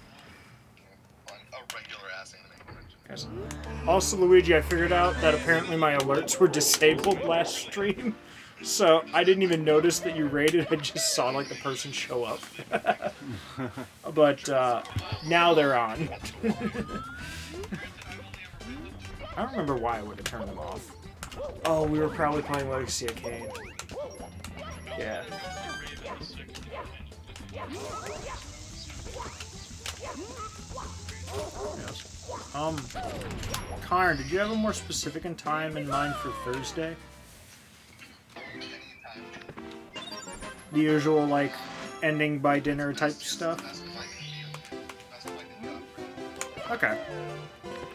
On a regular ass anime convention. Guys. Also, Luigi, I figured out that apparently my alerts were disabled last stream. So I didn't even notice that you raided. I just saw like the person show up. But now they're on. I don't remember why I would have turned them off. Oh, we were probably playing Legacy of Kain. Yeah. Yes. Connor, did you have a more specific time in mind for Thursday? The usual, like, ending by dinner type stuff? Okay.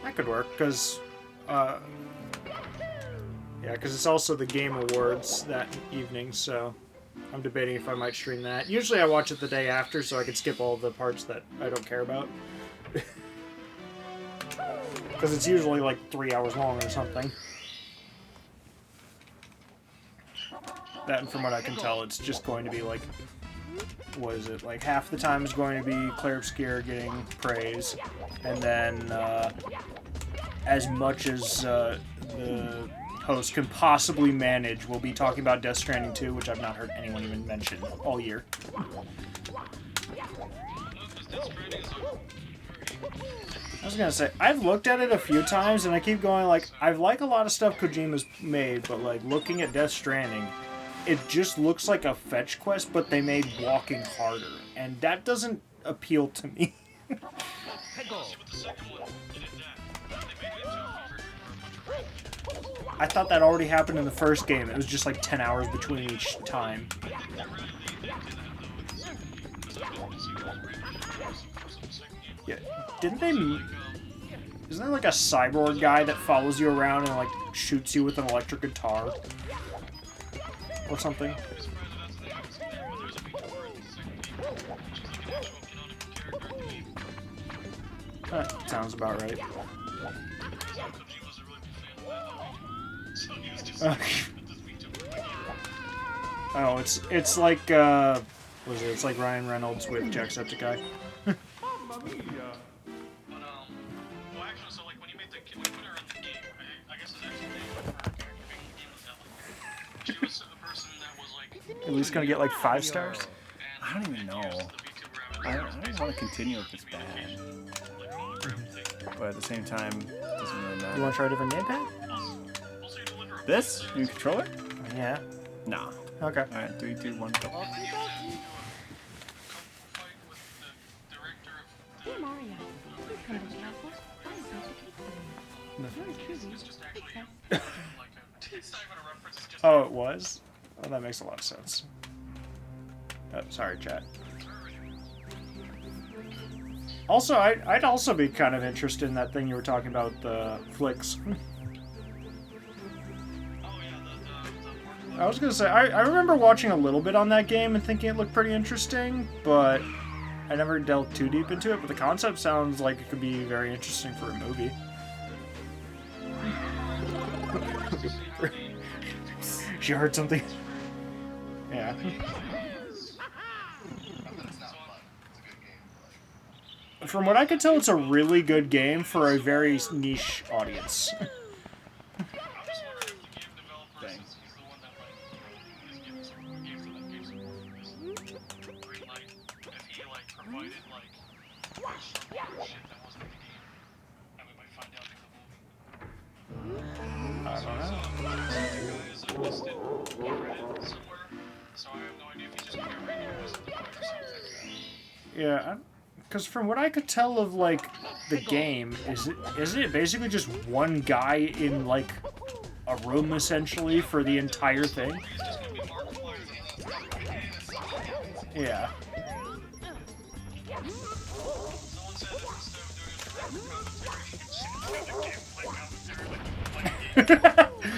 That could work, because, yeah, because it's also the Game Awards that evening, so I'm debating if I might stream that. Usually I watch it the day after, so I can skip all the parts that I don't care about. Because it's usually, like, 3 hours long or something. That, and from what I can tell, it's just going to be, like, what is it? Like, half the time is going to be Claire Obscure getting praise, and then, as much as, the host can possibly manage, we'll be talking about Death Stranding 2, which I've not heard anyone even mention all year. I was gonna say, I've looked at it a few times, and I keep going, like, I like a lot of stuff Kojima's made, but, like, looking at Death Stranding, it just looks like a fetch quest, but they made walking harder, and that doesn't appeal to me. I thought that already happened in the first game. It was just like 10 hours between each time. Yeah, didn't they... Isn't there like a cyborg guy that follows you around and like shoots you with an electric guitar? Or something? That sounds about right. Oh, it's like what is it? It's like Ryan Reynolds with Jacksepticeye. But well, actually, so like when you made the when you put her in the game, I guess it's actually her character being in the game was that like she was a person that was like At least gonna get like 5 stars. I don't even know. I don't want to continue if it's bad. But at the same time, it doesn't really You matter. want to try a different gamepad? This? New controller? Yeah. Nah. Okay. Alright, 3, 2, 1, go. Dear Mario. Please come to the castle. I am going to take you. Yours truly, Princess. Oh, it was? Oh, that makes a lot of sense. Oh, sorry, chat. Also, I'd also be kind of interested in that thing you were talking about, the flicks. Oh yeah, the I was gonna say, I remember watching a little bit on that game and thinking it looked pretty interesting, but I never delved too deep into it, but the concept sounds like it could be very interesting for a movie. She heard something. Yeah. Not that it's not fun. It's a good game. But, like, From what I could tell, it's a really good game for a very niche audience. I'm just wondering if the game developer is the one that like is giving some games to that game some green light. If he like provided like some shit that wasn't in the game, and we might find out in the movie. I don't know. The guy is listed on Reddit somewhere, so I have no idea if he just got random listed or something. Yeah, because from what I could tell of like the game, isn't it basically just one guy in like a room essentially for the entire thing? He's just gonna be Markiplier. Yeah. Someone said that instead of doing a direct commentary, he could just do the gameplay commentary like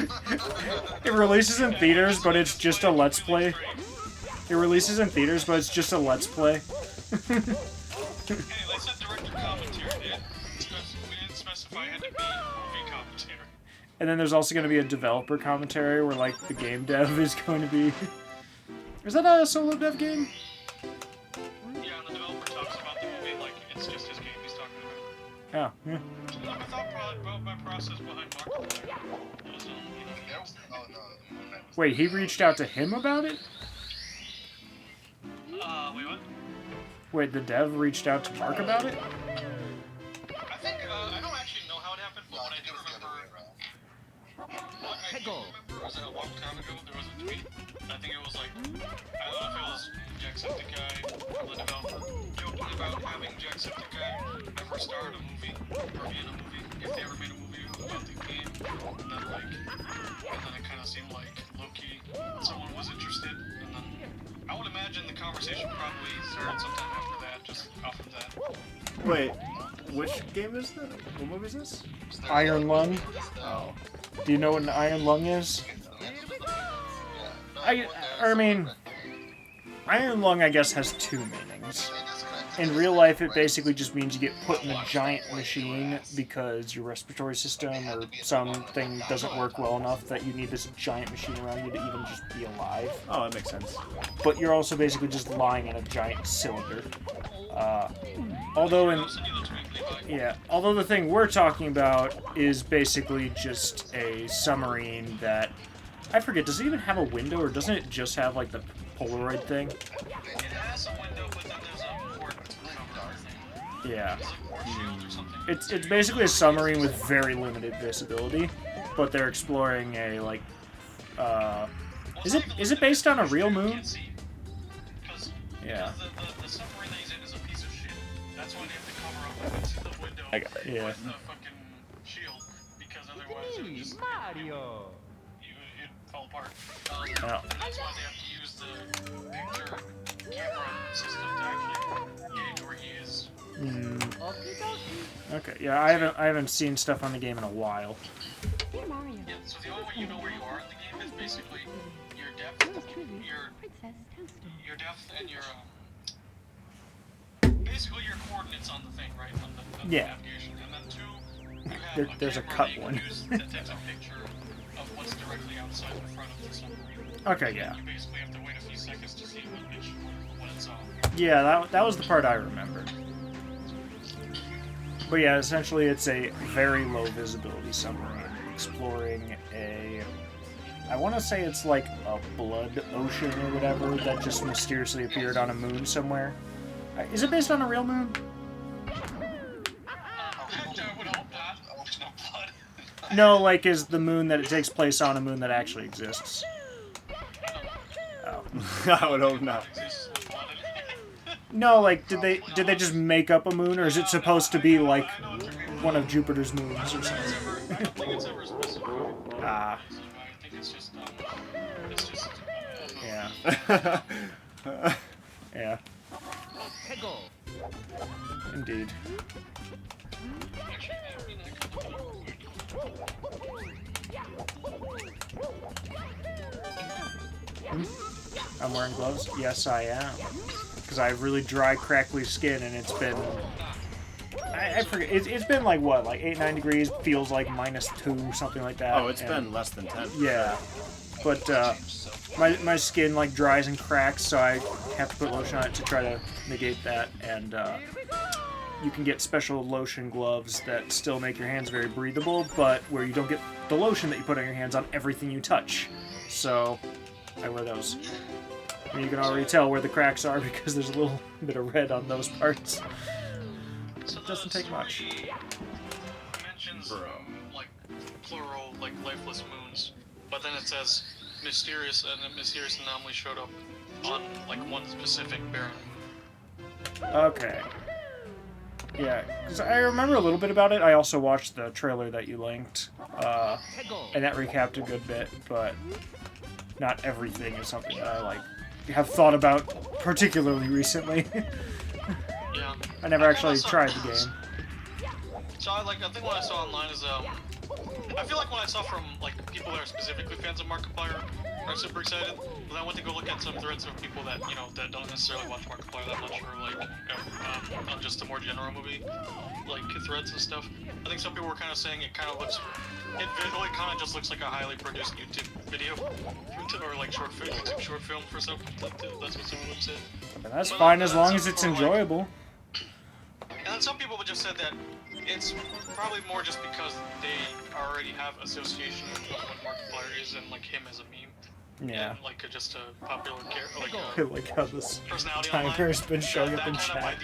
It releases in theaters, but it's just a let's play. It releases in theaters, but it's just a let's play. Hey, they said director commentary. We didn't specify it had to be movie commentary. And then there's also going to be a developer commentary where like the game dev is going to be. Is that a solo dev game? Yeah, and the developer talks about the movie like it's just his game he's talking about. Oh, yeah. I thought probably my process behind Markiplier was, there was, oh no, the Moon Knight was. Wait, he reached out to him about it? wait, what? Wait, the dev reached out to Mark about it? I think, I don't actually know how it happened, but No, what I I think do it was the other way remember, around. what I do remember was that a long time ago there was a tweet. I think it was like, I don't know if it was Jacksepticeye or the developer joking about having Jacksepticeye ever star in a movie or be in a movie if they ever made a movie about the game. And then like, and then it kind of seemed like low-key someone was interested. And then I would imagine the conversation probably started sometime after that, just off of that. Wait, which game is that? What movie is this? Iron Lung? Oh. Do you know what an Iron Lung is? I mean, Iron Lung, I guess, has two meanings. In real life, it basically just means you get put in a giant machine because your respiratory system or something doesn't work well enough that you need this giant machine around you to even just be alive. Oh, that makes sense. But you're also basically just lying in a giant cylinder. Although the thing we're talking about is basically just a submarine that, I forget, does it even have a window or doesn't it just have like the Polaroid thing? It has a window, but then there's a port to cover everything. Yeah. It's a port shield or something. It's basically a submarine with very limited visibility, but they're exploring a like is it based on a real moon? Yeah. The submarine that he's in is a piece of shit. That's why they have to cover up the window I got it. Yeah. with the fucking shield, because otherwise it would just Mario! it'd fall apart. Oh. And that's why they have to use the picture camera system to actually gauge where he is. Okay, yeah, I haven't seen stuff on the game in a while. Dear Mario, Yeah, so the only way you know where you are in the game is basically your depth, your depth and your basically your coordinates on the thing, right? On the Yeah. navigation. And then two, you have There's a camera cut that you one. can use that takes a picture of what's directly outside the front of the submarine. Okay, yeah. You basically have to wait a few seconds to see when it's on. Yeah, that was the part I remembered. But yeah, essentially it's a very low visibility submarine exploring a, I want to say it's like a blood ocean or whatever that just mysteriously appeared on a moon somewhere. Is it based on a real moon? I would hope not. There's no blood. No, like is the moon that it takes place on a moon that actually exists? Oh. I would hope not. Exists with blood in it. No, like did they just make up a moon, or is it supposed to be like one of Jupiter's moons or something? I don't think it's ever specified. Ah, I think it's just yeah, yeah. Peggle! Indeed. Actually, I mean, I could do it. I'm wearing gloves? Yes, I am. Because I have really dry, crackly skin, and it's been... I forget. It's been like, what, like 8, 9 degrees? Feels like -2, something like that. Oh, it's and, been less than 10. Yeah. But my skin, like, dries and cracks, so I have to put lotion on it to try to negate that. And you can get special lotion gloves that still make your hands very breathable, but where you don't get the lotion that you put on your hands on everything you touch. So I wear those. And you can already tell where the cracks are because there's a little bit of red on those parts. So It doesn't take much. Mentions like plural, like lifeless moons, but then it says mysterious, and a mysterious anomaly showed up on like one specific barren moon. Okay. Yeah, because I remember a little bit about it. I also watched the trailer that you linked, and that recapped a good bit, but not everything is something that I like have thought about particularly recently. Yeah. I never actually tried the game. So I think what I saw online is I feel like when I saw from like people that are specifically fans of Markiplier are super excited. But then I went to go look at some threads of people that that don't necessarily watch Markiplier that much, or like on just a more general movie like threads and stuff. I think some people were kind of saying it visually kind of just looks like a highly produced YouTube video or like YouTube short film for some. That's what some of them said. And that's fine as long as it's enjoyable. And then some people just said that it's probably more just because they already have association with what Markiplier is and like him as a meme. Yeah. And like just a popular character, like I like how this personality timer's online. been showing up in That chat. by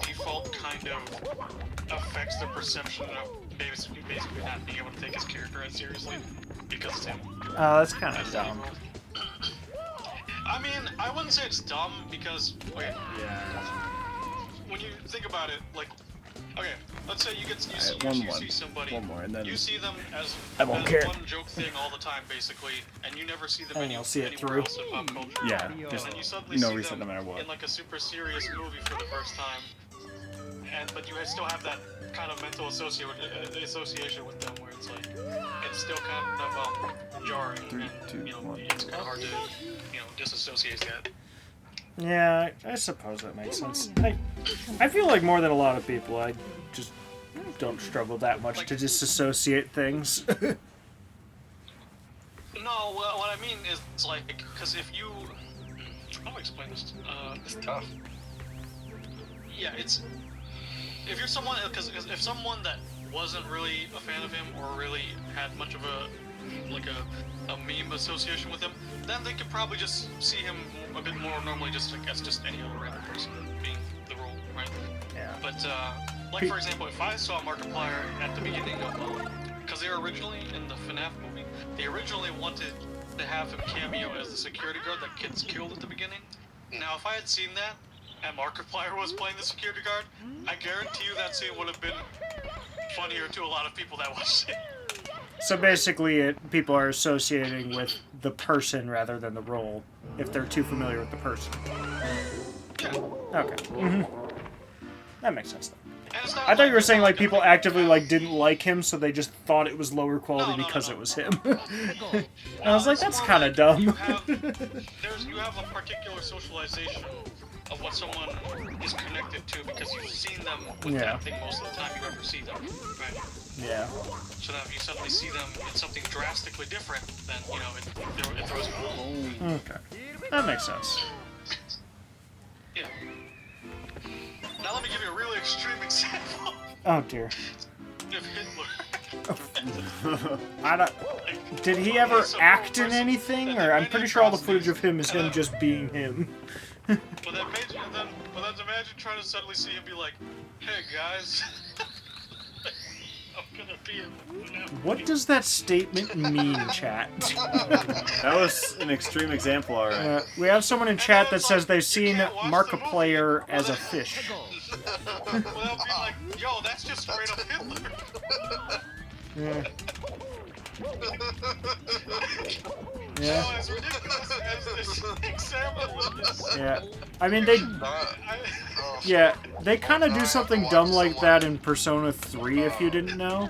default kind of affects the perception of basically not being able to take his character as seriously because it's him. Oh, that's kind of dumb. I mean, I wouldn't say it's dumb because Yeah. when you think about it, like, okay, let's say you see somebody, One more, and then you see them as I won't care. one joke thing all the time, basically, and you never see them And you'll see it anywhere through. else in pop culture. yeah, And just then you suddenly no see reason them no matter what. in like a super serious movie for the first time, but you still have that kind of mental association with them, where it's like it's still kind of jarring, 3, and 2, 1. it's kind of hard to disassociate that. Yeah, I suppose that makes sense. I feel like more than a lot of people, I just don't struggle that much to disassociate things. No, what I mean is, it's like, because if you... How do I explain this? It's tough. Yeah, it's... If you're someone... Because if someone that wasn't really a fan of him, or really had much of a meme association with him, then they could probably just see him a bit more normally, just like as just any other random person being the role, right? Yeah. But, like, for example, if I saw Markiplier at the beginning of... Because they were originally, in the FNAF movie, they originally wanted to have him cameo as the security guard that kids killed at the beginning. Now, if I had seen that, and Markiplier was playing the security guard, I guarantee you that scene would have been funnier to a lot of people that watched it. So basically, people are associating with the person rather than the role, if they're too familiar with the person. Yeah. Okay. That makes sense, though. And it's not I thought you were it's saying, not like, a people thing- actively, like, didn't like him, so they just thought it was lower quality No, because no. it was him. And I was like, it's that's more kind of like dumb. you have a particular socialization of what someone is connected to because you've seen them with Yeah. that thing most of the time you ever see them, right? Yeah. So now if you suddenly see them in something drastically different, then, it throws you off. Okay. That makes sense. Yeah. Now let me give you a really extreme example Oh, dear. of Hitler. I don't... Did he ever act in anything? Or I'm pretty sure all the footage of him is him just being him. But then imagine trying to suddenly see him be like, hey guys, I'm gonna be in What does that statement mean, chat? That was an extreme example, alright. We have someone in chat that says they've seen Markiplier as a fish. without being like, yo, that's just straight up Hitler. Yeah. Yeah. Oh, as ridiculous as this example is. Yeah. I mean, they yeah, they kind of do something dumb like that in Persona 3 if you didn't know.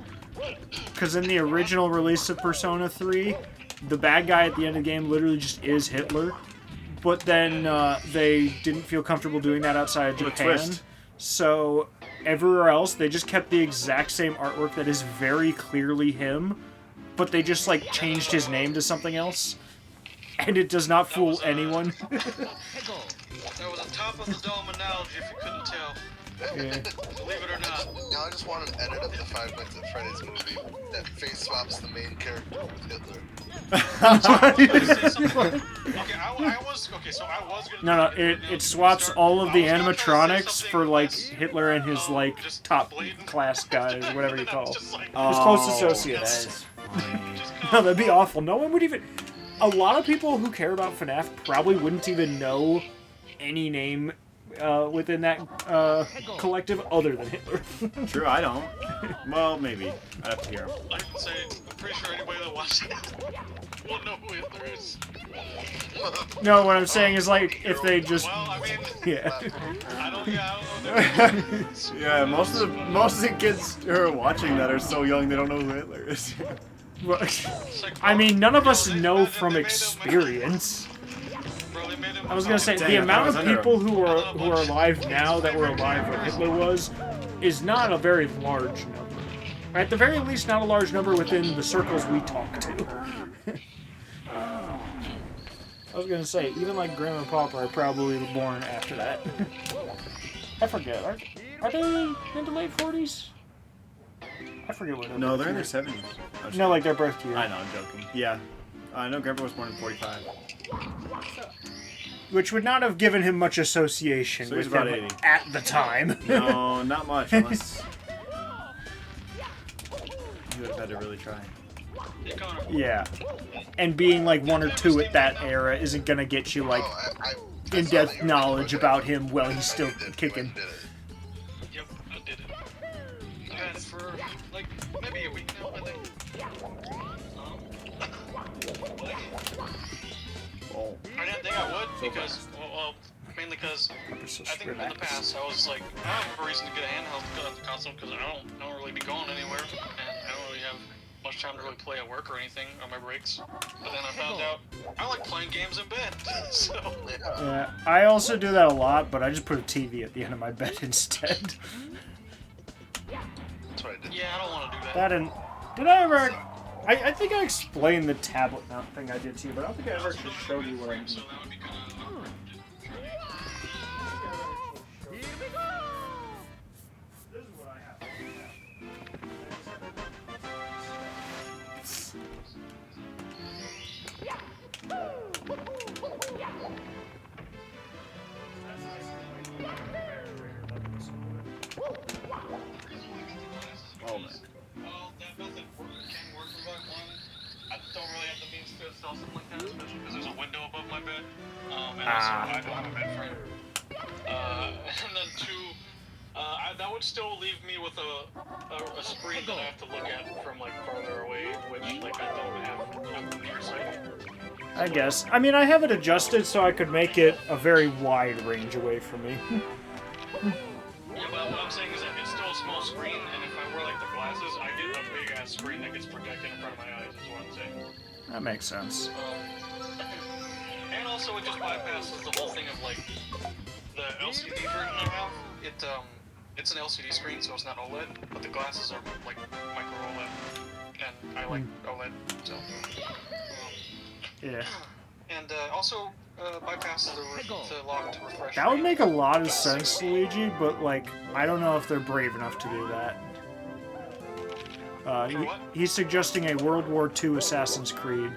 Because in the original release of Persona 3, the bad guy at the end of the game literally just is Hitler. But then they didn't feel comfortable doing that outside of What a Japan. twist. So everywhere else, they just kept the exact same artwork that is very clearly him, but they just like changed his name to something else. And it does not fool anyone. That was a top of the dome analogy if you couldn't tell. Yeah. Believe it or not. Now I just want an edit of the Five Nights at Freddy's movie that face swaps the main character with Hitler. So I was gonna. No, it swaps all of the animatronics for like Hitler and his like top class guys or whatever you call his close associates. No, that'd be awful. No one would even. A lot of people who care about FNAF probably wouldn't even know any name within that collective other than Hitler. True, I don't. Well, maybe. I'd have to hear him. I can say, I'm pretty sure anybody that watches it won't know who Hitler is. No, what I'm saying is like if they just Well, I mean, yeah. I don't know. Yeah, most of the kids who are watching that are so young they don't know who Hitler is. Well, I mean, none of us know from experience. I was gonna say Dang, the I amount thought of it was people who are alive now that were alive when Hitler was is not a very large number. Or at the very least, not a large number within the circles we talk to. I was gonna say, even like Grandma and Papa are probably born after that. I forget. Are they in the late 40s? I forget what. No, they're in their 70s. No, like their birth year. I know, I'm joking. Yeah. I know Grandpa was born in 45. Which would not have given him much association So he's with about him 80. at the time. No, not much, unless... You would have had to really try. Yeah. And being like 1 or 2 at that era isn't gonna get you like in-depth knowledge about him while he's still kicking. Yep, I did it. I had it for like maybe a week now, I think. I didn't think I would because, well, mainly because I think in the past I was like, I don't have a reason to get a handheld console because I don't really be going anywhere and I don't really have much time to really play at work or anything on my breaks. But then I found out I like playing games in bed, so. Yeah, I also do that a lot, but I just put a TV at the end of my bed instead. That's what I did. Yeah, I don't want to do that. That and did I ever? I think I explained the tablet mount thing I did to you, but I don't think I ever actually showed you what I did. So that would be kind of. This is what I have. Oh, man. Well, that method can work for like one. I don't really have the means to install something like that, especially because there's a window above my bed. And also I don't have a bed frame. And then two, that would still leave me with a screen that I have to look at from like farther away, which like I don't have near sight. I guess. I mean, I have it adjusted so I could make it a very wide range away from me. Yeah, but what I'm saying is that it's still a small screen, and if I wear like the glasses, I get a big ass screen that gets projected in front of my eyes. Is what I'm saying. That makes sense. And also it just bypasses the whole thing of like the LCD version I have. It's an LCD screen, so it's not OLED, but the glasses are like micro OLED, and I like OLED, so. Yeah. And also bypasses the lock to refresh. That would rate. make a lot of sense, Luigi, but like, I don't know if they're brave enough to do that. He's suggesting a World War II Assassin's Creed,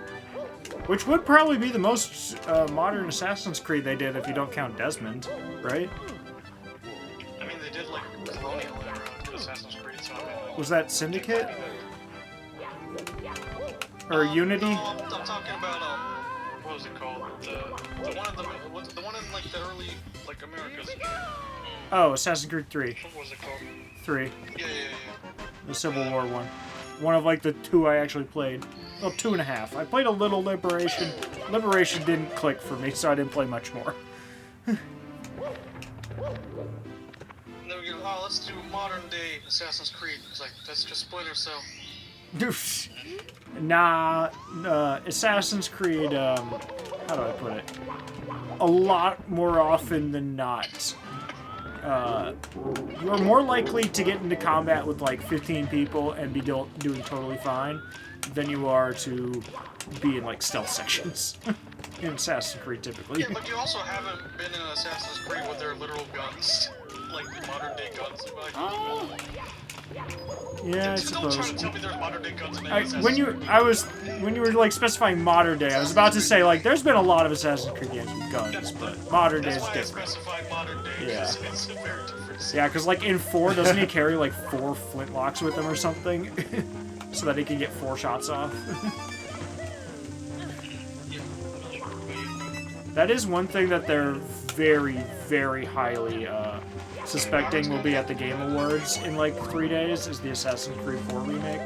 which would probably be the most modern Assassin's Creed they did if you don't count Desmond, right? I mean, they did like Colonial era Assassin's Creed, so I mean. Was that Syndicate? Or Unity? No, I'm talking about what was it called? The one in like the early like Americas. Oh, Assassin's Creed 3. What was it called? 3. Yeah. The Civil War one. One of like the 2 I actually played. Well, 2.5. I played a little Liberation. Liberation didn't click for me, so I didn't play much more. And then we go, oh, let's do modern day Assassin's Creed. It's like, that's just Splinter Cell. Nah, Assassin's Creed, how do I put it? A lot more often than not. You're more likely to get into combat with like 15 people and be doing totally fine than you are to be in like stealth sections in Assassin's Creed typically. Yeah, but you also haven't been in Assassin's Creed with their literal guns. Like the modern day guns. Like, Yeah, I just don't try suppose. to tell me there's modern day guns in When you were like specifying modern day, I was about to say like there's been a lot of Assassin's Creed games with guns, but modern day is That's why different. I specified modern day. Yeah. It's a very different. Yeah, because like in 4, doesn't he carry like 4 flintlocks with him or something, so that he can get 4 shots off? That is one thing that they're very, very highly suspecting will be at the Game Awards in like 3 days, is the Assassin's Creed 4 remake,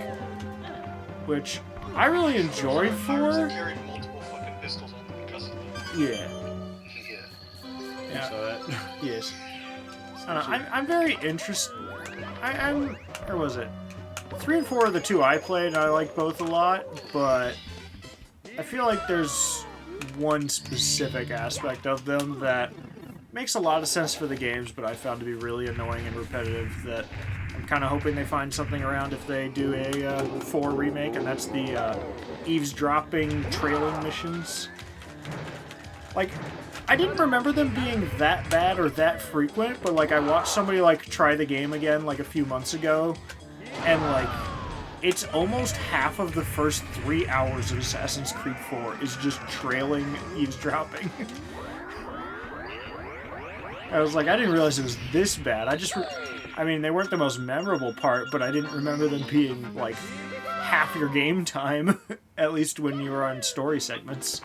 which I really enjoyed 4. Carried multiple fucking pistols on them because of that. Yeah. Yeah. Yeah. So that. Yes. I don't know, I'm very interested. I'm. Where was it? 3 and 4 are the 2 I played, and I like both a lot, but I feel like there's one specific aspect of them that makes a lot of sense for the games, but I found to be really annoying and repetitive that I'm kind of hoping they find something around if they do a 4 remake, and that's the eavesdropping trailing missions. Like, I didn't remember them being that bad or that frequent, but like I watched somebody like try the game again like a few months ago, and like it's almost half of the first 3 hours of Assassin's Creed 4 is just trailing eavesdropping. I was like, I didn't realize it was this bad. I mean, they weren't the most memorable part, but I didn't remember them being like half your game time, at least when you were on story segments.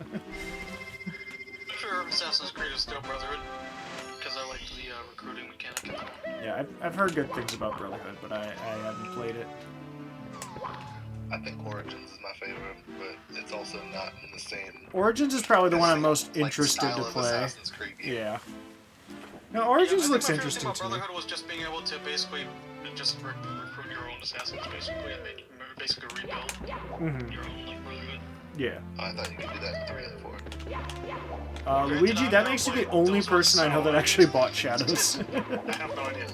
Sure, Assassin's Creed is still Brotherhood because I liked the recruiting mechanic. Yeah, I've heard good things about Brotherhood, but I haven't played it. I think Origins is my favorite, but it's also not in the same. Origins is probably the one I'm most like, interested style to of play. Assassin's Creed game. Yeah. No, Origins I looks think my favorite interesting thing to me. about Brotherhood was just being able to basically just recruit your own assassins, basically, and basically rebuild Mm-hmm. your own like Brotherhood. Yeah. Oh, I thought you could do that in 3 and 4. Luigi, that makes you the only person I know that actually bought Shadows. I have no idea.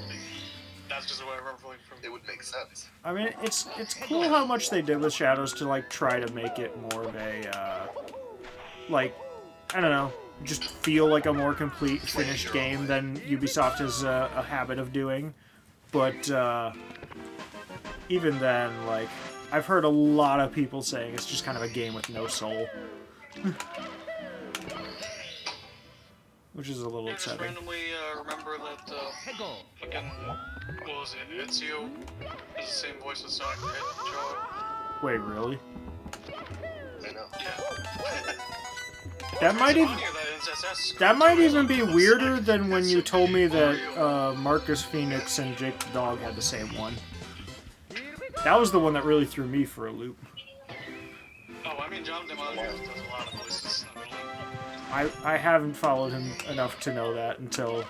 That's just what I remember from. It would make sense. I mean, it's cool how much they did with Shadows to like try to make it more of a like, I don't know, just feel like a more complete finished game than Ubisoft has a habit of doing. But even then, like, I've heard a lot of people saying it's just kind of a game with no soul. Which is a little I just upsetting. randomly remember that fucking, what was it, Ezio has the same voice as Sonic the Hedgehog. Wait, really? I know. Yeah. That might even that might even be weirder than when you told me that Marcus Phoenix and Jake the Dog had the same one. That was the one that really threw me for a loop. Oh, I mean, John DeMaggio does a lot of voices. I haven't followed him enough to know that until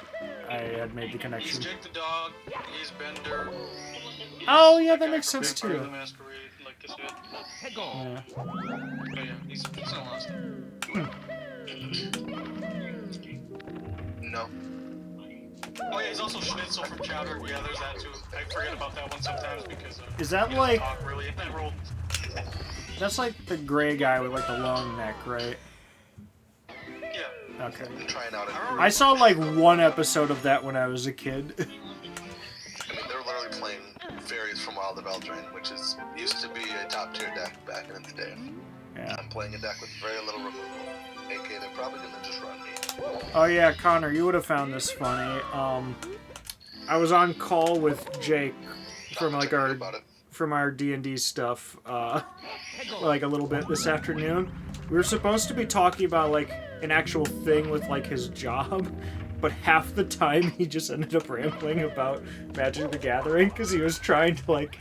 I had made the He's connection. Jake the Dog, he's Bender. Oh yeah, that guy makes from sense Vampire the too. Masquerade, like I said. Yeah. Oh yeah, he's in a lot of stuff. No. Oh yeah, he's also Schnitzel from Chowder. Yeah, there's that too. I forget about that one sometimes because Is that he doesn't like talk really in that role. that's like the gray guy with like the long neck, right? Yeah. Okay. I'm trying out a I saw like one episode of that when I was a kid. I mean, they're literally playing fairies from Wild of Eldraine, which used to be a top tier deck back in the day. Yeah. I'm playing a deck with very little removal. AK, they're probably gonna just run me. Oh yeah, Connor, you would have found this funny. I was on call with Jake from like our D&D stuff, like a little bit this afternoon. We were supposed to be talking about like an actual thing with like his job, but half the time he just ended up rambling about Magic the Gathering because he was trying to like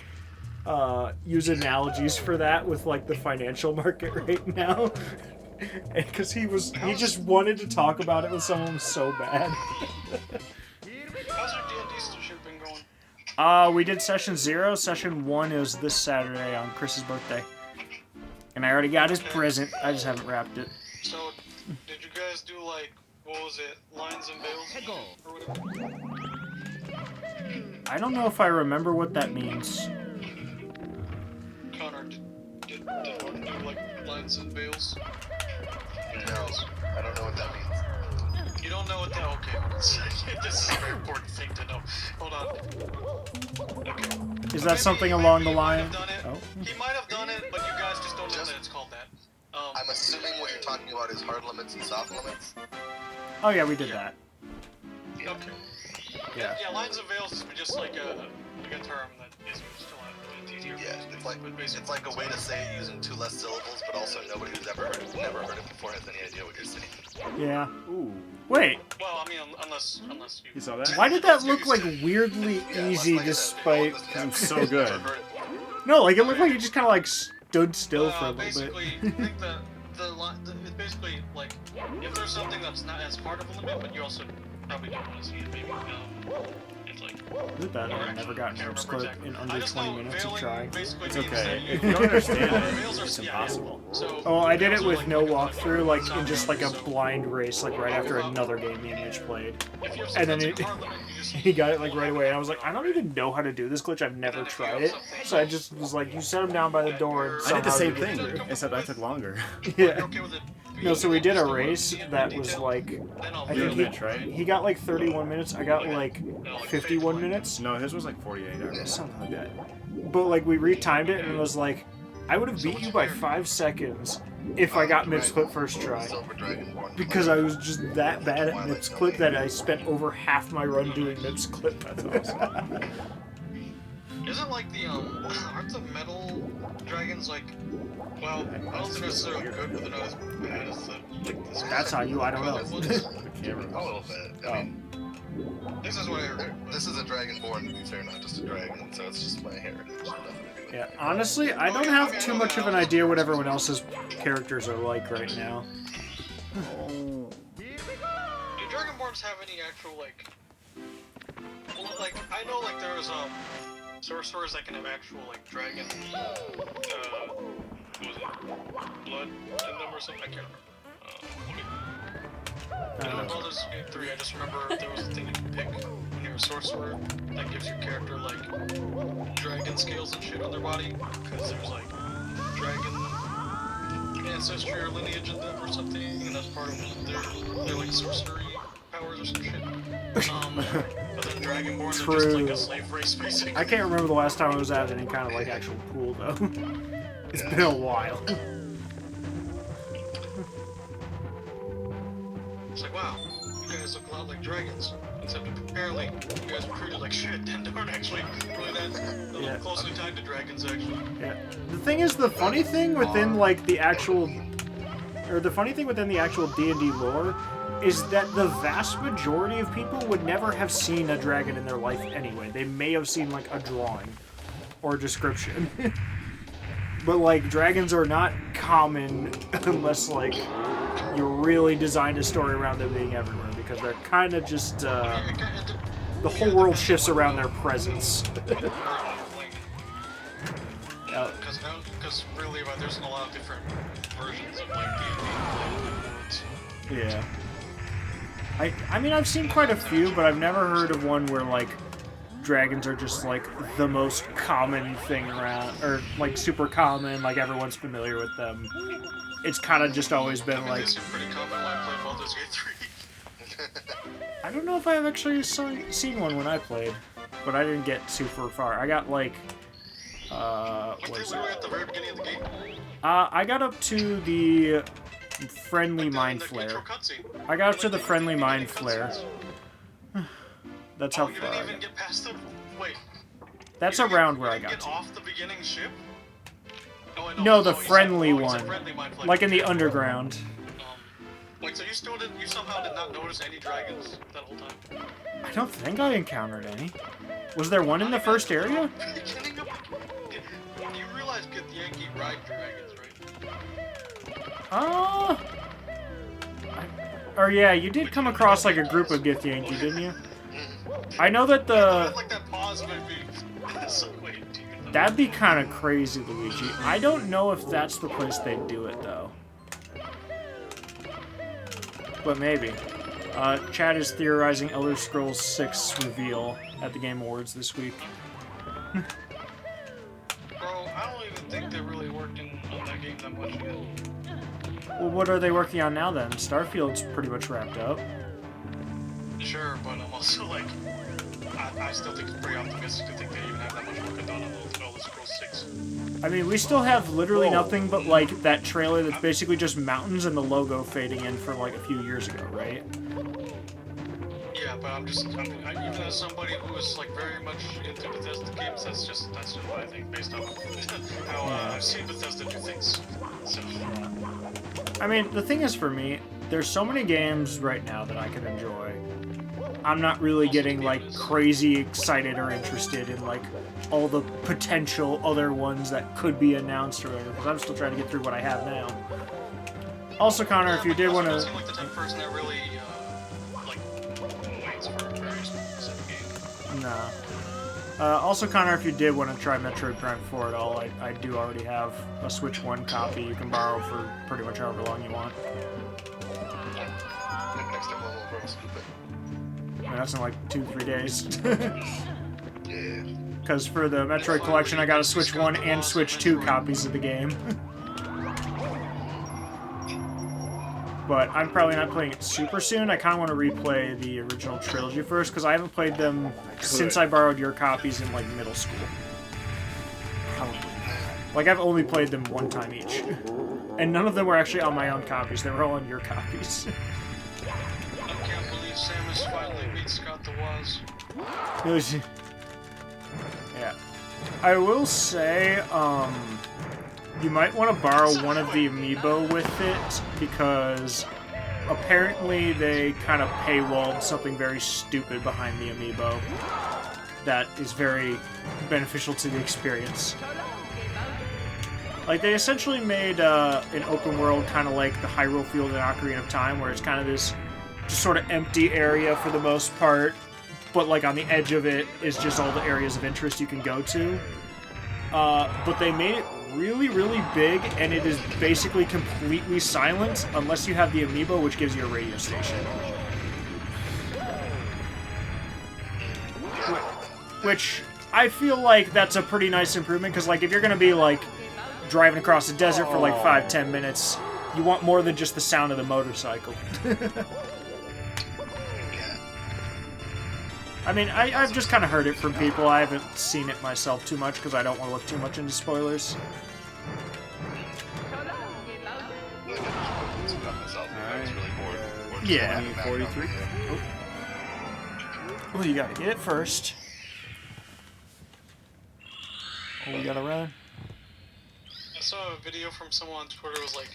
use analogies for that with like the financial market right now. Because he just wanted to talk about it with someone so bad. How's your D&D shit been going? We did session 0. Session 1 is this Saturday on Chris's birthday. And I already got his present. I just haven't wrapped it. So, did you guys do like, what was it, lines and veils? Or whatever? I don't know if I remember what that means. Connor, did Gordon do like lines and veils? No, I don't know what that means. You don't know what that? Okay, this is a very important thing to know. Hold on. Okay. Is that something along the line? Oh. He might have done it, but you guys just don't know that it's called that. I'm assuming what you're talking about is hard limits and soft limits. Oh yeah, we did that. Okay. Yeah. Yeah, lines and veils is just like a term that is still easier. Yeah, it's like a way to say it using 2 less syllables, but also nobody who's never heard it before has any idea what you're saying. Yeah. Ooh. Wait, Well, I mean, unless you. You saw that? why did that look like weirdly easy despite... It's so good. No, like it looked like you just kind of like stood still for a little basically, bit. I think it's basically like if there's something that's not as hard of a limit, but you also probably don't want to see it. Maybe it's like. Is it bad that I never got an clip in under 20 minutes of trying? It's okay. If you don't understand it, it's impossible. Oh, I did it with no walkthrough, like in just like a blind race, like right after another game me and Mitch played. And then he got it like right away, and I was like, I don't even know how to do this glitch, I've never tried it. So I just was like, you set him down by the door and I did the somehow same you get thing, through. except I took longer. Yeah. No, so we did a race that was like, I think Mitch, right? he got like 31 minutes, I got like 51 minutes. No, his was like 48. I remember. Something like that. But like we retimed it and it was like, I would have beat you by 5 seconds if I got Mips Clip first try. Because I was just that bad at Mips Clip that I spent over half my run doing Mips Clip. That's awesome. Isn't like the aren't the metal dragons like? Well, I don't think necessarily good, but they're not as bad as the like this. That's how you, I don't know. The camera. A little bit. I mean, This is what I heard. this is a dragonborn, to be fair, not just a dragon, so it's just my heritage. Nothing to do with it. Yeah, honestly, I don't have too much of an idea what everyone else's characters are like right now. Do dragonborns have any actual like? Well, like I know like there's sorcerers that can have actual like dragon what was it? Blood in them or something. I can't remember. In Baldur's Gate 3, I just remember there was a thing you could pick when you're a sorcerer that gives your character like dragon scales and shit on their body because there's like dragon ancestry or lineage in them or something, and that's part of their like sorcery powers or some shit. But then dragonborns are just like a slave race basically. I can't remember the last time I was at any kind of like actual pool though. It's been a while. It's like, wow, you guys look a lot like dragons. Except apparently, you guys are treated like shit and aren't actually really that closely tied to dragons, actually. Yeah. The thing is, the funny thing within like the actual D&D lore is that the vast majority of people would never have seen a dragon in their life anyway. They may have seen like a drawing or a description. But like dragons are not common unless like you really designed a story around them being everywhere, because they're kind of just the whole world shifts around their presence. Because really, there's a lot of different versions of like D&D. Yeah. I mean, I've seen quite a few, but I've never heard of one where like dragons are just like the most common thing around, or like super common, like everyone's familiar with them. It's kind of just always been like. This is pretty common when I played Baldur's Gate 3. I don't know if I've actually seen one when I played, but I didn't get super far. I got like, what is it? At the very beginning of the game. I got up to the friendly mind flare. I got up to the friendly mind flare. That's how you far didn't I even got. get past the. Wait. That's You around didn't where I get got to. off the beginning ship? Oh, I No, the you said- friendly you said one. friendly mind flare. Like in the underground. Wait, so you somehow did not notice any dragons that whole time? I don't think I encountered any. Was there one in the first area? Are you kidding me? ride dragons, right? Or yeah, you did come across like a group of Githyanki, didn't you? I know that I like that pause might be so weird. that'd be kind of crazy, Luigi. I don't know if that's the place they'd do it though. But maybe. Chad is theorizing Elder Scrolls 6 reveal at the Game Awards this week. Bro, I don't even think they're really working on that game that much yet. Well, what are they working on now then? Starfield's pretty much wrapped up. Sure, but I'm also like, I still think it's pretty optimistic to think they even have that much work done on Elder Scrolls 6. I mean, we still have literally nothing but like that trailer that's basically just mountains and the logo fading in from like a few years ago, right? Yeah, but even as somebody who is like very much into Bethesda games, that's just what I think based on how I've seen Bethesda do things. So. I mean, the thing is for me, there's so many games right now that I can enjoy. I'm not really getting like crazy excited or interested in like all the potential other ones that could be announced or whatever, because I'm still trying to get through what I have now. Also, Connor, if you did want to... I'm like the type of person that really like waits for a very specific game. Nah. Also, Connor, if you did want to try Metroid Prime 4 at all, I do already have a Switch 1 copy you can borrow for pretty much however long you want. Next time we'll borrow some. And that's in like 2-3 days. Yeah. Because for the Metroid collection, I got a Switch 1 and Switch 2 copies of the game. But I'm probably not playing it super soon. I kind of want to replay the original trilogy first, because I haven't played them since I borrowed your copies in like middle school. Probably. Like, I've only played them one time each. And none of them were actually on my own copies. They were all on your copies. I can't believe Samus finally beat Scott the Woz. Yeah. I will say, you might want to borrow one of the amiibo with it, because apparently they kind of paywalled something very stupid behind the amiibo that is very beneficial to the experience. Like, they essentially made an open world kind of like the Hyrule Field in Ocarina of Time, where it's kind of this just sort of empty area for the most part, but like on the edge of it is just all the areas of interest you can go to. But they made it really, really big, and it is basically completely silent unless you have the amiibo, which gives you a radio station. Which I feel like that's a pretty nice improvement, because like if you're gonna be like driving across the desert for like 5-10 minutes, you want more than just the sound of the motorcycle. I mean, I've just kind of heard it from people. I haven't seen it myself too much because I don't want to look too much into spoilers. Yeah. 43. Well, you gotta get it first. Oh, we gotta run. I saw a video from someone on Twitter. It was like,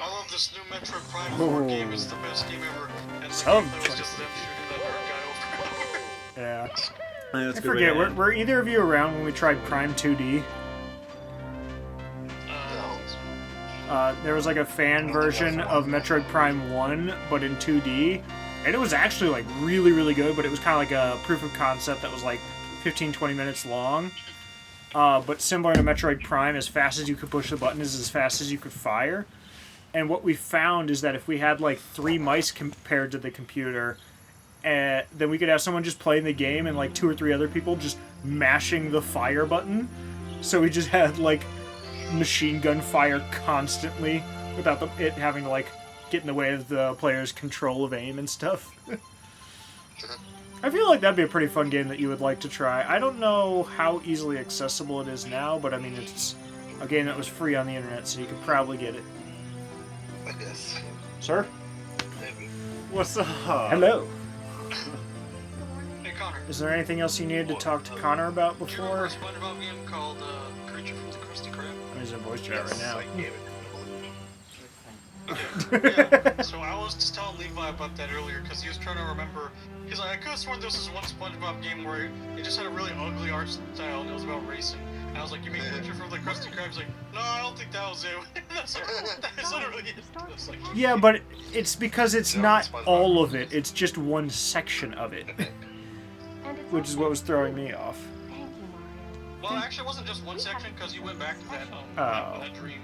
I love this new Metroid Prime 4 game. It's the best game ever. And the gameplay was just them shooting that nerd guy over and over. Yeah. That's I a good forget, way to end. were either of you around when we tried Prime 2D? There was like a fan version of Metroid Prime 1, but in 2D. And it was actually like really, really good, but it was kind of like a proof of concept that was like 15-20 minutes long. But similar to Metroid Prime, as fast as you could push the button is as fast as you could fire. And what we found is that if we had like 3 mice compared to the computer, then we could have someone just playing the game and like 2 or 3 other people just mashing the fire button. So we just had like machine gun fire constantly without it having to like get in the way of the player's control of aim and stuff. I feel like that'd be a pretty fun game that you would like to try. I don't know how easily accessible it is now, but I mean, it's a game that was free on the internet, so you could probably get it. I guess. Sir? Maybe. What's up? Hello. Hey Connor, Is there anything else you needed to talk to Connor about do you remember a before? SpongeBob game called Creature from the Krusty Krab? He's in voice chat right now. I gave it. Yeah, so I was just telling Levi about that earlier because he was trying to remember. He's like, I could have sworn there was this one SpongeBob game where it just had a really ugly art style and it was about racing. And I was like, you mean the picture from the Krusty Krab? He's like, no, I don't think that was it. That's like, that is literally it. I was like, Yeah, but it's because it's No, not it's SpongeBob. all of it. It's just one section of it, And it's which is what was throwing me off. Thank you, Mario. well, actually, it wasn't just one section because you went back to that Oh. that dream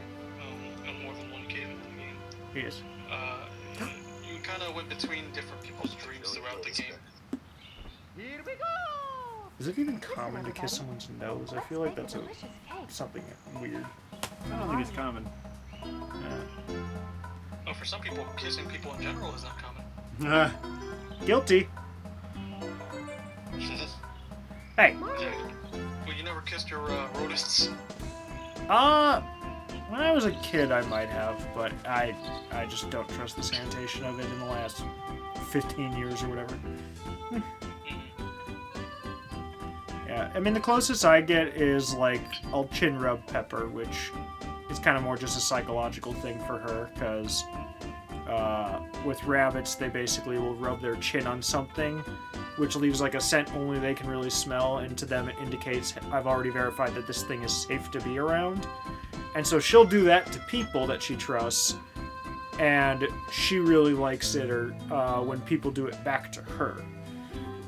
on more than one occasion in the game. Yes. You kind of went between different people's dreams throughout the game. Here we go! Is it even common to kiss someone's nose? I feel like that's something weird. I don't think it's common. Yeah. Oh, for some people, kissing people in general is not common. Guilty. Hey. Jack, well, you never kissed your rodents. When I was a kid, I might have, but I just don't trust the sanitation of it in the last 15 years or whatever. Yeah, I mean, the closest I get is, like, I'll chin rub Pepper, which is kind of more just a psychological thing for her, because with rabbits, they basically will rub their chin on something, which leaves, like, a scent only they can really smell, and to them it indicates, I've already verified that this thing is safe to be around. And so she'll do that to people that she trusts, and she really likes it when people do it back to her.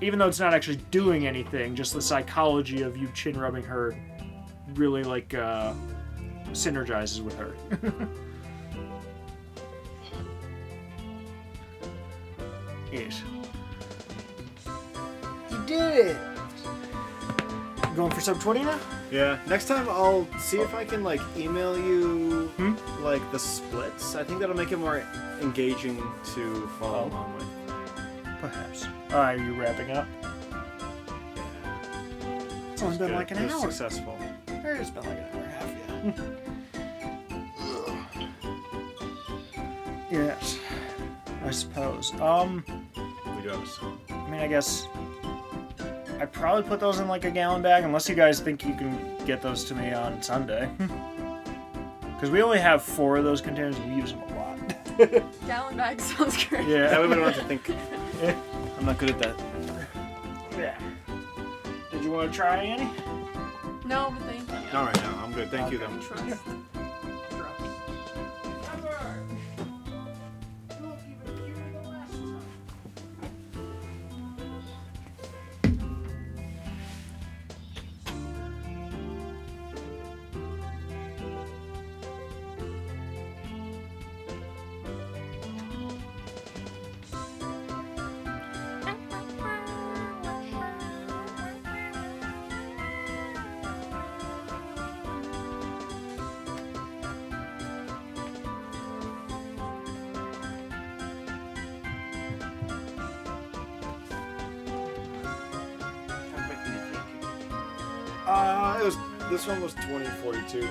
Even though it's not actually doing anything, just the psychology of you chin rubbing her really, like, synergizes with her. Yes. You did it! Going for sub 20 now? Yeah. Next time I'll see if I can like email you like the splits. I think that'll make it more engaging to follow along with. Perhaps. Are you wrapping up? It's only been Good. like an It was hour. successful. It's been like an hour and a half, yeah. Yes. I suppose. We do have I mean, I guess I'd probably put those in like a gallon bag, unless you guys think you can get those to me on Sunday. Because we only have 4 of those containers, and we use them a lot. Gallon bag sounds great. That Yeah. way we don't have to think. I'm not good at that. Yeah. Did you want to try, Annie? No, but thank you. Not right now. I'm good. Thank you though. Trust. This one was 2042.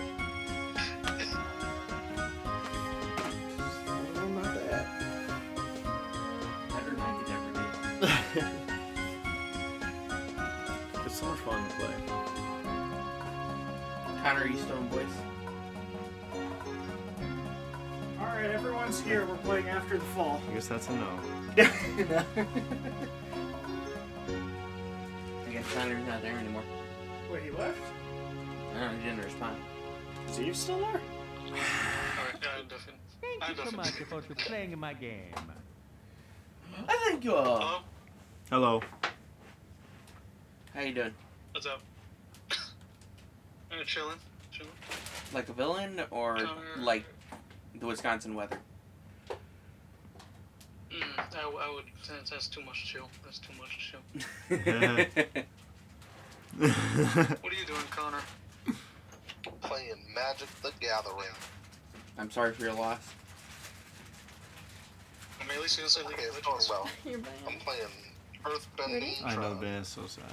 Not bad. Better than I could ever be. It's so much fun to play. Connor, are you still in voice? Alright, everyone's here. We're playing After the Fall. I guess that's a no. I guess Connor's not there anymore. Wait, he left? I don't know, he didn't respond. Is Eve still there? Alright, I'm definitely. Thank you so much for playing in my game. I think you Hello? Hello. How you doing? What's up? Chilling. Like a villain or like the Wisconsin weather? I would. That's too much chill. That's too much chill. What are you doing, Connor? Playing Magic the Gathering. I'm sorry for your loss. I mean, at least you didn't say League Okay, of it's going Legends. well. You're I'm bad. playing Earthbending I know Tron. Ben is so sad.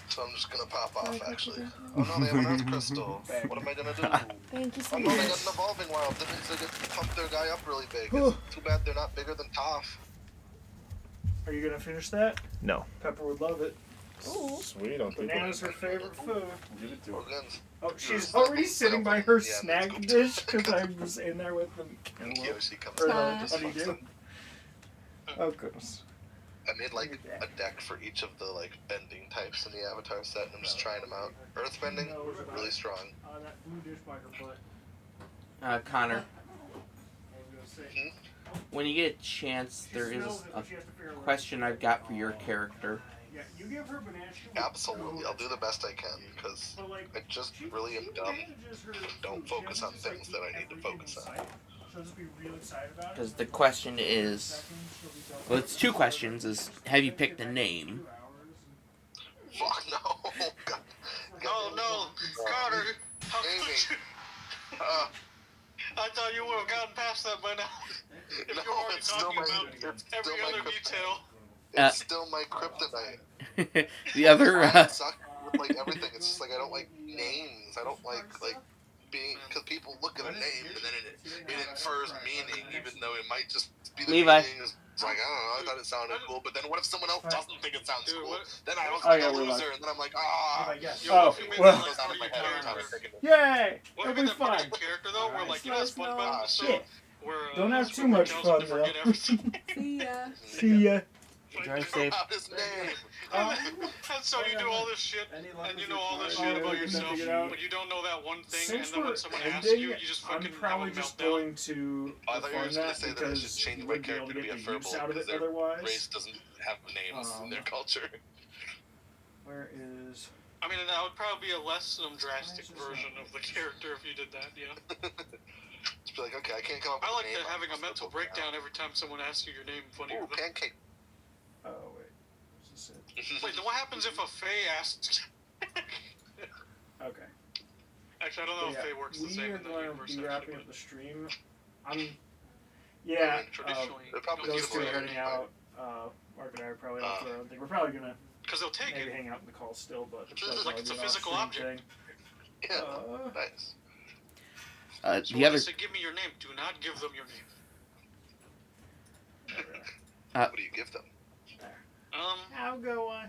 So I'm just gonna pop off, Like actually. what Oh no, they have an Earth Crystal. What am I gonna do? Thank you so Oh no, they got much. an Evolving Wild. That means they get to pump their guy up really big. It's too bad they're not bigger than Toph. Are you gonna finish that? No. Pepper would love it. Ooh. Sweet. I'll take Banana's her favorite food. Give it to We're her. good. Oh, she's already sitting by her Yeah, snack let's go. dish because I was in there with them. And Kyoshi comes Or out no, and just what do you fucks do? them. Oh goodness. I made like a deck for each of the like bending types in the Avatar set, and I'm just trying them out. Earthbending, really strong. That blue dishwasher foot. Connor, Hmm? when you get a chance, there is a question I've got for your character. Yeah, you give her bananas. she will Absolutely, go I'll do the best I can because But, like, I just she- really am she dumb. manages her Don't food. focus She on doesn't things just, that like, I need to eat focus everything on. in sight. She'll just be real excited about it. Because the question is, Seconds, she'll be done. well, it's two questions. Is have you picked a name? 2 hours. Fuck no! God. Oh no, Carter! How could Amy. you? Uh, I thought you would have gotten past that by now. If no, you're already it's still talking my, about it's every still my other kryptonite. detail. It's still my kryptonite. The other, I suck with like everything. It's just like I don't like names. I don't like being because people look at a name and then it infers meaning, even though it might just be the Levi. meaning. It's like I don't know. I thought it sounded cool, but then what if someone else doesn't think it sounds Dude, cool? what- Then I look Oh, like yeah, a we're live. loser, and then I'm like, ah. Yes. Yo, Oh, if you made well. that like part of your character, Yay! what It'll if you be made that part of fun. your character though? Where like you know Slice SpongeBob no episode shit. where Don't have too SpongeBob much tells fun, him to forget though. everything. See ya. See ya. Drive safe. Out his name. And so you do all this shit, and you know all this Oh, shit yeah, about we can yourself, figure it out. but you don't know that one thing, Since and then we're when someone asks ending, you, you just I'm fucking have a probably just meltdown. going to I thought you were refine just gonna that say that I should because change you my wouldn't be able character to to get be a the use furball out of because it their otherwise. race doesn't have names in their culture. Where is... I mean, that would probably be a less drastic version of the character if you did that, yeah. Just be like, okay, I can't come up with I like a name. having a mental breakdown every time someone asks you your name funny. Ooh, pancake. Oh, wait. Is this it? Wait, then what happens if a Fae asks? Okay. Actually, I don't know Yeah, if Fae works the we same are in that going universe. to be Actually, wrapping up but the stream. Yeah, traditionally, They're probably those just two are like- heading out. Mark and I are probably off to our own thing. We're probably gonna because they'll take maybe it. hang out in the call still, but Like it's a physical object. Yeah, Uh, nice. So The when other, they say give me your name, do not give them your name. What do you give them? How go I?